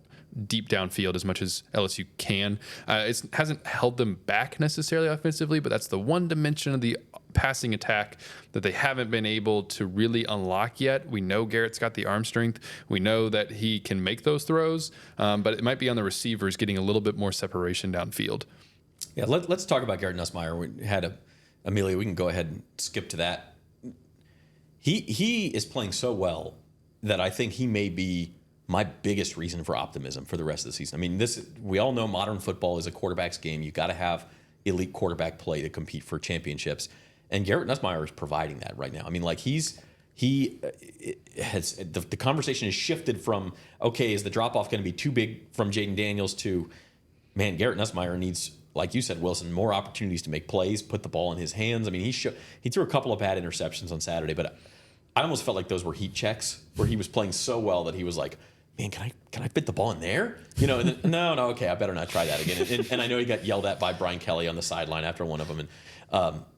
deep downfield as much as LSU can. It hasn't held them back necessarily offensively, but that's the one dimension of the passing attack that they haven't been able to really unlock yet. We know Garrett's got the arm strength. We know that he can make those throws, but it might be on the receivers getting a little bit more separation downfield. Yeah, let's talk about Garrett Nussmeier. We had Amelia. We can go ahead and skip to that. He is playing so well that I think he may be my biggest reason for optimism for the rest of the season. I mean, we all know modern football is a quarterback's game. You got to have elite quarterback play to compete for championships, and Garrett Nussmeier is providing that right now. I mean, the conversation has shifted from, okay, is the drop off going to be too big from Jaden Daniels to, man, Garrett Nussmeier needs, like you said, Wilson, more opportunities to make plays, put the ball in his hands. I mean, he threw a couple of bad interceptions on Saturday, but I almost felt like those were heat checks where he was playing so well that he was like, man, can I fit the ball in there? And then, no, okay, I better not try that again. And I know he got yelled at by Brian Kelly on the sideline after one of them.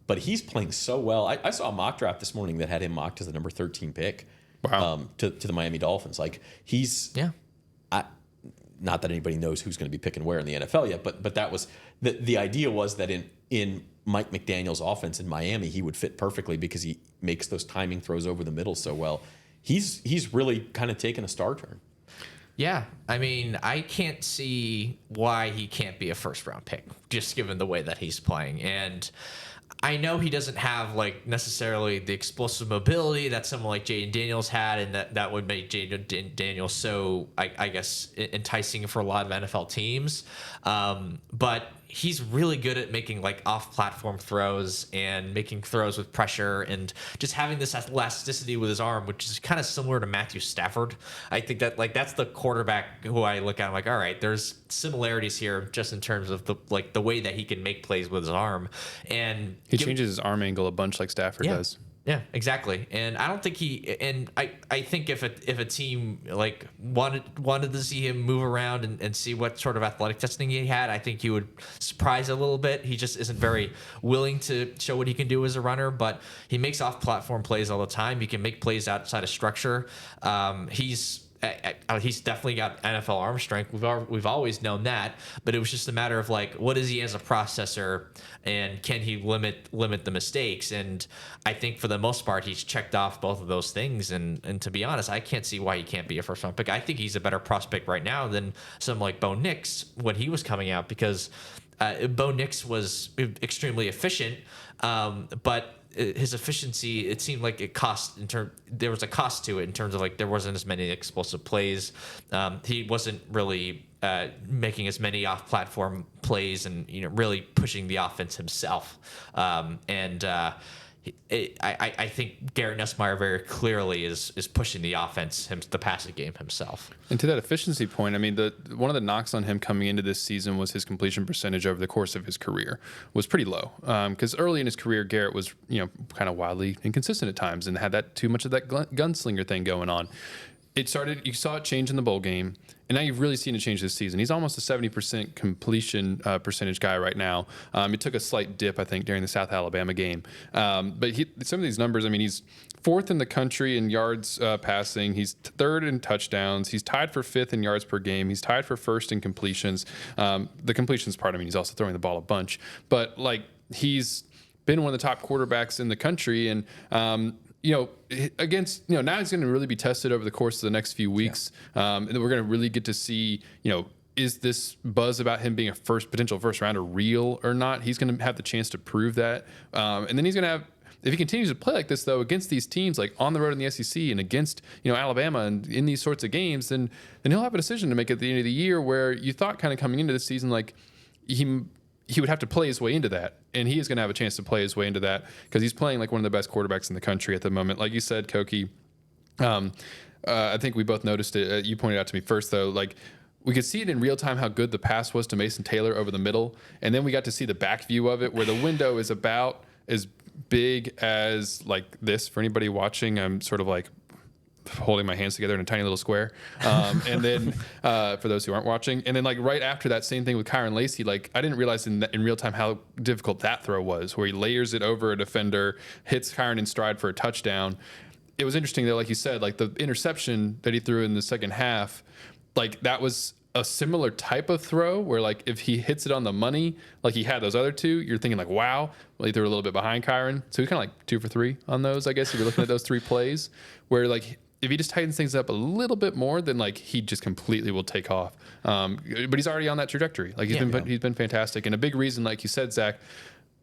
But he's playing so well. I saw a mock draft this morning that had him mocked as the number 13 pick. Wow. To the Miami Dolphins. Not that anybody knows who's going to be picking where in the NFL yet, but that was the idea was that in Mike McDaniel's offense in Miami, he would fit perfectly because he makes those timing throws over the middle so well. He's really kind of taken a star turn. Yeah, I mean, I can't see why he can't be a first-round pick, just given the way that he's playing. And I know he doesn't have necessarily the explosive mobility that someone like Jaden Daniels had, and that would make Jaden Daniels so, I guess, enticing for a lot of NFL teams. But he's really good at making off-platform throws and making throws with pressure and just having this elasticity with his arm, which is kind of similar to Matthew Stafford. I think that that's the quarterback who I look at. I'm like, all right, there's similarities here just in terms of the way that he can make plays with his arm, and he changes his arm angle a bunch like Stafford does. Yeah, exactly. And I don't think I think if a team wanted to see him move around and see what sort of athletic testing he had, I think he would surprise a little bit. He just isn't very willing to show what he can do as a runner, but he makes off-platform plays all the time. He can make plays outside of structure. He's definitely got NFL arm strength. We've always known that, but it was just a matter of what is he as a processor, and can he limit the mistakes? And I think for the most part, he's checked off both of those things. And to be honest, I can't see why he can't be a first round pick. I think he's a better prospect right now than some like Bo Nix when he was coming out, because Bo Nix was extremely efficient, but his efficiency, it seemed like there was a cost to it in terms of like there wasn't as many explosive plays. He wasn't really making as many off-platform plays and really pushing the offense himself. I think Garrett Nussmeier very clearly is pushing the offense, the passing game himself. And to that efficiency point, I mean, one of the knocks on him coming into this season was his completion percentage over the course of his career was pretty low. Because early in his career, Garrett was kind of wildly inconsistent at times and had too much of that gunslinger thing going on. You saw it change in the bowl game, and now you've really seen it change this season. He's almost a 70% completion percentage guy right now. It took a slight dip, I think, during the South Alabama game. But some of these numbers, I mean, he's 4th in the country in yards passing. He's 3rd in touchdowns. He's tied for 5th in yards per game. He's tied for 1st in completions. The completions part, I mean, he's also throwing the ball a bunch. But, he's been one of the top quarterbacks in the country, and now he's going to really be tested over the course of the next few weeks. And we're going to really get to see, is this buzz about him being a potential first rounder real or not? He's going to have the chance to prove that. And then he's going to have, if he continues to play like this, though, against these teams, like on the road in the SEC and against, Alabama and in these sorts of games, then he'll have a decision to make at the end of the year where you thought kind of coming into this season, like he would have to play his way into that, and he is going to have a chance to play his way into that because he's playing like one of the best quarterbacks in the country at the moment. Like you said, Koki, I think we both noticed it. You pointed out to me first, though, like we could see it in real time how good the pass was to Mason Taylor over the middle, and then we got to see the back view of it where the window is about as big as like this. For anybody watching, I'm sort of like holding my hands together in a tiny little square. And then for those who aren't watching, and then like right after that, same thing with Kyron Lacey. Like I didn't realize in real time how difficult that throw was, where he layers it over a defender, hits Kyron in stride for a touchdown. It was interesting though, like you said, like the interception that he threw in the second half, like that was a similar type of throw where like if he hits it on the money, like he had those other two, you're thinking like, wow, well, he threw a little bit behind Kyron. So he's kind of like 2 for 3 on those, I guess, if you're looking at those 3 plays where like, if he just tightens things up a little bit more, then like he just completely will take off. But he's already on that trajectory. Like he's been fantastic, and a big reason, like you said, Zach,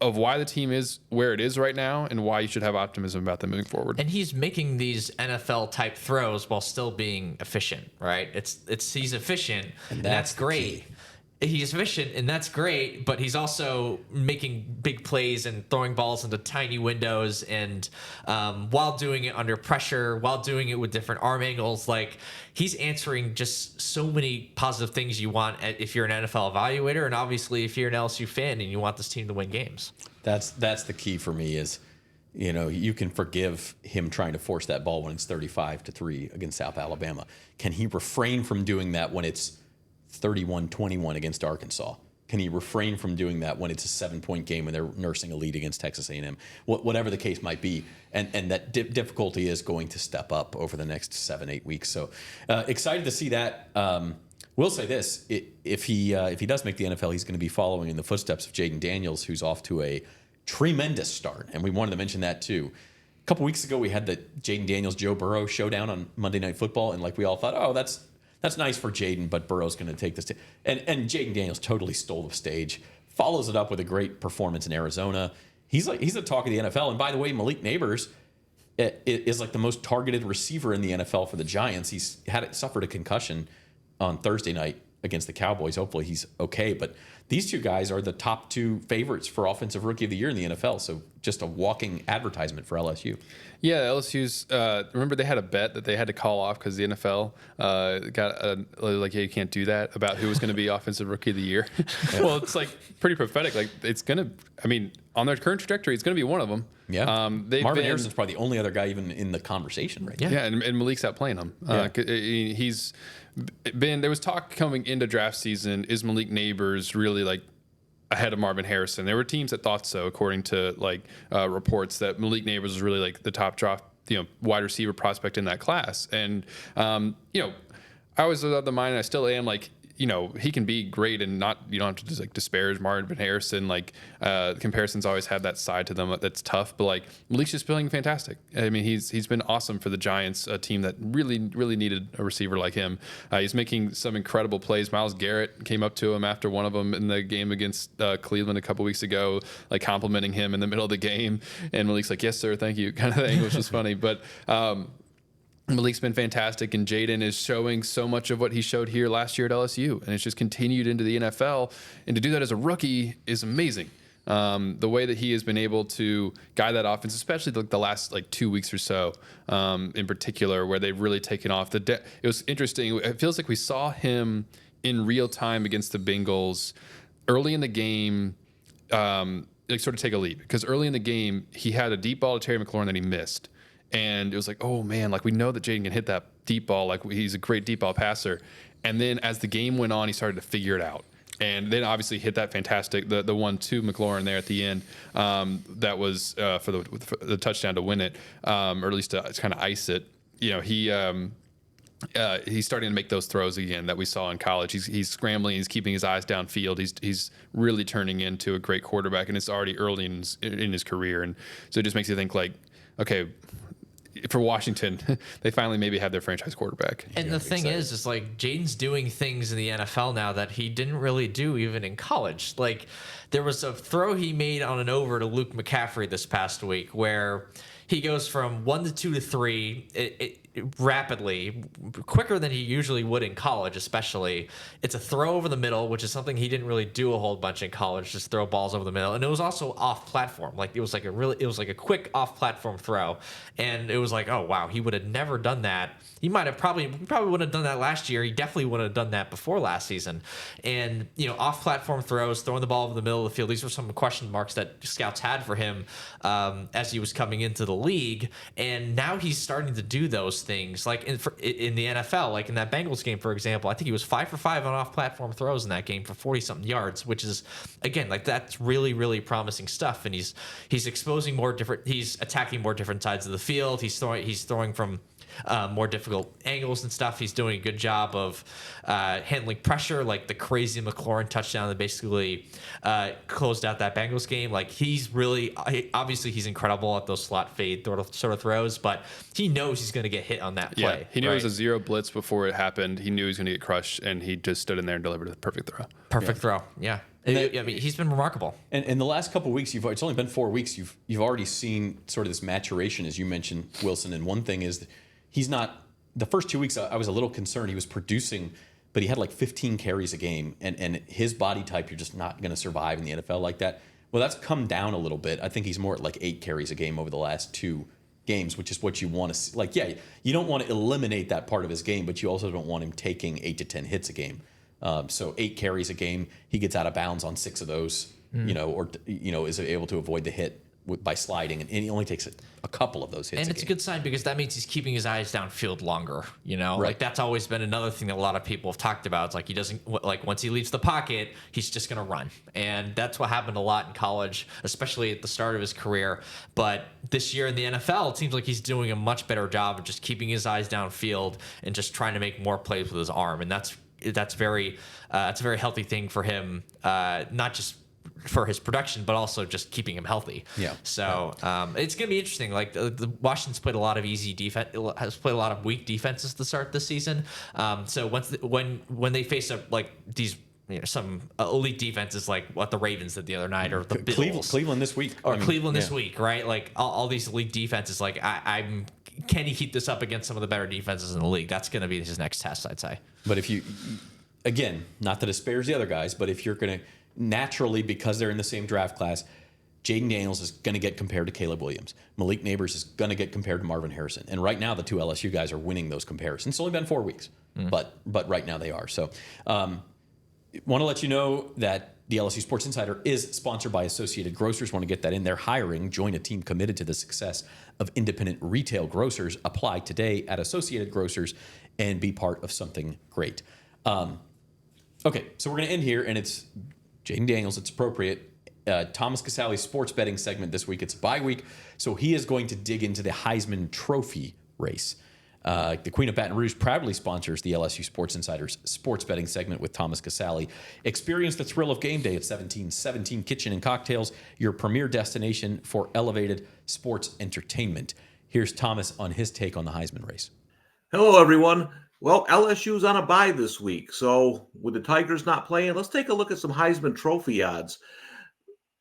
of why the team is where it is right now and why you should have optimism about them moving forward. And he's making these NFL type throws while still being efficient, right? He's efficient, and that's great. He's efficient, and that's great, but he's also making big plays and throwing balls into tiny windows, and while doing it under pressure, while doing it with different arm angles, like he's answering just so many positive things you want if you're an NFL evaluator, and obviously if you're an LSU fan and you want this team to win games. That's the key for me is, you can forgive him trying to force that ball when it's 35-3 against South Alabama. Can he refrain from doing that when it's 31-21 against Arkansas? Can he refrain from doing that when it's a 7-point game when they're nursing a lead against Texas A&M? Whatever the case might be, and that difficulty is going to step up over the next 7-8 weeks. So excited to see that. We'll say this: if he does make the NFL, he's going to be following in the footsteps of Jaden Daniels, who's off to a tremendous start, and we wanted to mention that too. A couple weeks ago, we had the Jaden Daniels Joe Burrow showdown on Monday Night Football, and like we all thought, oh, that's nice for Jaden, but Burrow's going to take this. And Jaden Daniels totally stole the stage, follows it up with a great performance in Arizona. He's the talk of the NFL. And by the way, Malik Nabers is like the most targeted receiver in the NFL for the Giants. He's suffered a concussion on Thursday night against the Cowboys. Hopefully he's okay. But these 2 guys are the top 2 favorites for Offensive Rookie of the Year in the NFL. So just a walking advertisement for LSU. Yeah, LSU's. Remember they had a bet that they had to call off because the NFL got you can't do that about who was going to be Offensive Rookie of the Year. Well, it's like pretty prophetic. Like it's gonna. I mean, on their current trajectory, it's going to be one of them. Yeah. Marvin Harrison's probably the only other guy even in the conversation right now. Yeah, and Malik's out playing him. He's been. There was talk coming into draft season. Is Malik Nabers really like ahead of Marvin Harrison? There were teams that thought so, according to reports that Malik Nabers was really like the top draft, wide receiver prospect in that class. And I was of the mind, and I still am, like he can be great, and you don't have to just like disparage Marvin Harrison. Like comparisons always have that side to them that's tough, but like Malik's just playing fantastic. I mean, he's been awesome for the Giants, a team that really needed a receiver like him. He's making some incredible plays. Myles Garrett came up to him after one of them in the game against Cleveland a couple weeks ago, like complimenting him in the middle of the game, and Malik's like, "Yes, sir, thank you," kind of thing, which was funny, but. Malik's been fantastic, and Jaden is showing so much of what he showed here last year at LSU, and it's just continued into the NFL. And to do that as a rookie is amazing. The way that he has been able to guide that offense, especially the last 2 weeks or so, in particular, where they've really taken off. It was interesting. It feels like we saw him in real time against the Bengals early in the game. Sort of take a lead, because early in the game he had a deep ball to Terry McLaurin that he missed. And it was like, oh man, like we know that Jaden can hit that deep ball. Like he's a great deep ball passer. And then as the game went on, he started to figure it out. And then obviously hit that fantastic, the one to McLaurin there at the end. That was for the touchdown to win it, or at least to kind of ice it. He's starting to make those throws again that we saw in college. He's scrambling. He's keeping his eyes downfield. He's really turning into a great quarterback, and it's already early in his career. And so it just makes you think like, okay, for Washington, they finally maybe have their franchise quarterback. And the thing is like Jaden's doing things in the NFL now that he didn't really do even in college. Like there was a throw he made on an over to Luke McCaffrey this past week where he goes from 1 to 2 to 3 rapidly, quicker than he usually would in college, especially. It's a throw over the middle, which is something he didn't really do a whole bunch in college, just throw balls over the middle. And it was also off platform. Like it was like a quick off platform throw. And it was like, oh wow, he would have never done that. He probably would have done that last year. He definitely would have done that before last season. And, off platform throws, throwing the ball over the middle of the field. These were some question marks that scouts had for him as he was coming into the league. And now he's starting to do those things, like in the NFL, like in that Bengals game, for example. I think he was 5 for 5 on off-platform throws in that game for 40-something yards, which is, again, like that's really, really promising stuff. And he's exposing he's attacking more different sides of the field. He's throwing from more difficult angles and stuff. He's doing a good job of handling pressure, like the crazy McLaurin touchdown that basically closed out that Bengals game. Like he's really, obviously he's incredible at those slot fade sort of throws, but he knows he's going to get hit on that play. Yeah, he knew it was a zero blitz before it happened. He knew he was going to get crushed, and he just stood in there and delivered a perfect throw. Throw, yeah. I mean, he's been remarkable. And in the last couple of weeks, it's only been 4 weeks. You've already seen sort of this maturation, as you mentioned, Wilson. And one thing is that he's not. The first 2 weeks, I was a little concerned. He was producing, but he had like 15 carries a game, and his body type, you're just not going to survive in the NFL like that. Well, that's come down a little bit. I think he's more at like 8 carries a game over the last 2 games, which is what you want to see. Like, yeah, you don't want to eliminate that part of his game, but you also don't want him taking 8 to 10 hits a game. So 8 carries a game, he gets out of bounds on 6 of those, is able to avoid the hit by sliding, and he only takes a couple of those hits. And it's a good sign because that means he's keeping his eyes downfield longer. Right. Like that's always been another thing that a lot of people have talked about. It's like he doesn't, like once he leaves the pocket, he's just going to run, and that's what happened a lot in college, especially at the start of his career. But this year in the NFL, it seems like he's doing a much better job of just keeping his eyes downfield and just trying to make more plays with his arm, and that's a very healthy thing for him, not just for his production, but also just keeping him healthy. Yeah. So it's going to be interesting. Like the Washington's played a lot of easy defense, has played a lot of weak defenses to start this season. So when they face these some elite defenses like what the Ravens did the other night, or the Bills, Cleveland this week, this week, right? Like all these elite defenses. Like can he keep this up against some of the better defenses in the league? That's going to be his next test, I'd say. But if you, again, not to disparage the other guys, but if you're going to naturally, because they're in the same draft class, Jaden Daniels is going to get compared to Caleb Williams. Malik Nabers is going to get compared to Marvin Harrison. And right now, the 2 LSU guys are winning those comparisons. It's only been 4 weeks, but right now they are. So want to let you know that the LSU Sports Insider is sponsored by Associated Grocers. Want to get that in. They're hiring. Join a team committed to the success of independent retail grocers. Apply today at Associated Grocers and be part of something great. Okay, so we're going to end here, and it's Jaden Daniels. It's appropriate. Thomas Casale's sports betting segment this week. It's a bye week, so he is going to dig into the Heisman Trophy race. The Queen of Baton Rouge proudly sponsors the LSU Sports Insiders sports betting segment with Thomas Casale. Experience the thrill of game day at 1717 Kitchen and Cocktails, your premier destination for elevated sports entertainment. Here's Thomas on his take on the Heisman race. Hello, everyone. Well, LSU's on a bye this week, so with the Tigers not playing, let's take a look at some Heisman Trophy odds.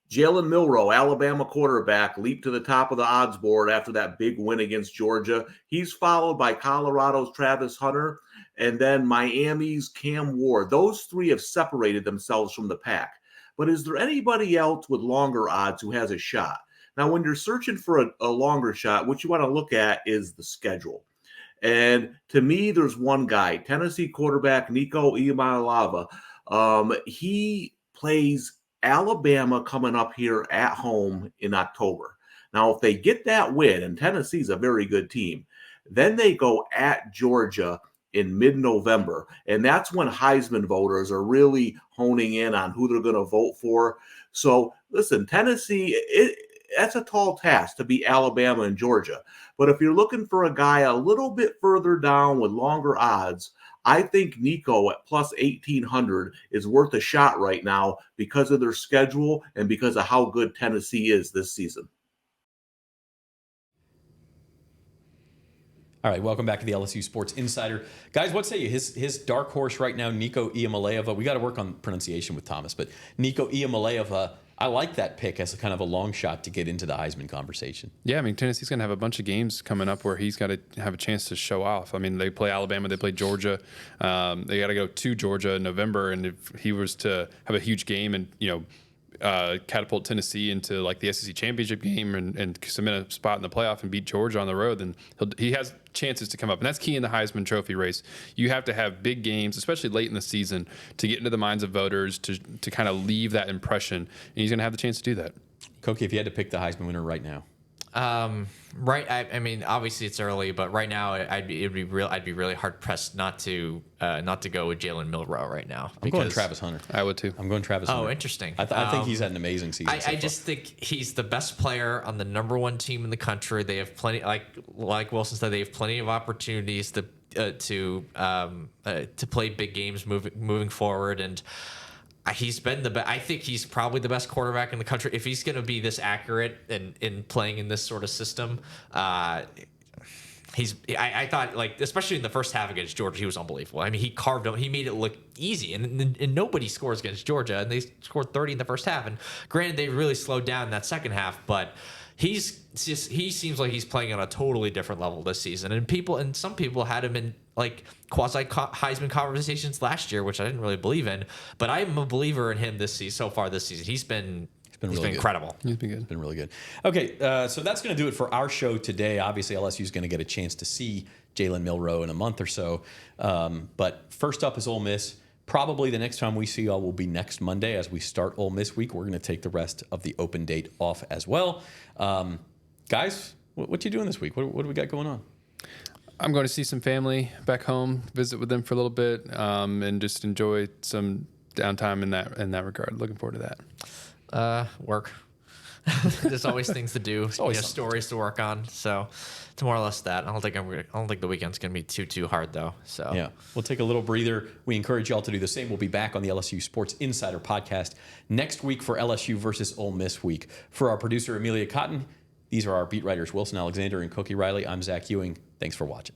Jalen Milroe, Alabama quarterback, leaped to the top of the odds board after that big win against Georgia. He's followed by Colorado's Travis Hunter and then Miami's Cam Ward. Those three have separated themselves from the pack. But is there anybody else with longer odds who has a shot? Now, when you're searching for a longer shot, what you want to look at is the schedule. And to me, there's one guy, Tennessee quarterback Nico Iamaleava. He plays Alabama coming up here at home in October. Now, if they get that win, and Tennessee's a very good team, then they go at Georgia in mid-November. And that's when Heisman voters are really honing in on who they're going to vote for. So, listen, Tennessee, that's a tall task to beat Alabama and Georgia. But if you're looking for a guy a little bit further down with longer odds, I think Nico at plus 1,800 is worth a shot right now because of their schedule and because of how good Tennessee is this season. All right, welcome back to the LSU Sports Insider. Guys, what say you? His dark horse right now, Nico Iamaleava. We got to work on pronunciation with Thomas, but Nico Iamaleava, I like that pick as a kind of a long shot to get into the Heisman conversation. Yeah, I mean, Tennessee's going to have a bunch of games coming up where he's got to have a chance to show off. I mean, they play Alabama, they play Georgia. They got to go to Georgia in November, and if he was to have a huge game and, catapult Tennessee into like the SEC championship game and cement a spot in the playoff and beat Georgia on the road, then he has chances to come up. And that's key in the Heisman Trophy race. You have to have big games, especially late in the season, to get into the minds of voters, to kind of leave that impression. And he's going to have the chance to do that. Koki, if you had to pick the Heisman winner right now. I mean, obviously it's early, but right now I'd be really hard pressed not to go with Jalen Milroe right now. I'm going Travis Hunter. I would too. I'm going Travis Hunter. Oh, interesting. I think he's had an amazing season. I just think he's the best player on the number one team in the country. They have plenty, like Wilson said, they have plenty of opportunities to play big games moving forward, and he's been the best. I think he's probably the best quarterback in the country. If he's going to be this accurate in playing in this sort of system, I thought, like, especially in the first half against Georgia, he was unbelievable. I mean, he carved him. He made it look easy, and nobody scores against Georgia, and they scored 30 in the first half. And granted, they really slowed down in that second half, but he seems like he's playing on a totally different level this season. And some people had him in like quasi Heisman conversations last year, which I didn't really believe in. But I'm a believer in him this season. So far this season, he's been incredible. He's been good. It's been really good. Okay, so that's going to do it for our show today. Obviously, LSU is going to get a chance to see Jalen Milroe in a month or so. But first up is Ole Miss. Probably the next time we see y'all will be next Monday as we start Ole Miss week. We're going to take the rest of the open date off as well. Guys, what you doing this week? What do we got going on? I'm going to see some family back home, visit with them for a little bit, and just enjoy some downtime in that regard. Looking forward to that. Work. There's always things to do. Stories to work on. So it's more or less that. I don't think the weekend's gonna be too hard though. So yeah, we'll take a little breather. We encourage y'all to do the same. We'll be back on the LSU Sports Insider podcast next week for LSU versus Ole Miss week. For our producer Amelia Cotton, these are our beat writers Wilson Alexander and Koki Riley. I'm Zach Ewing. Thanks for watching.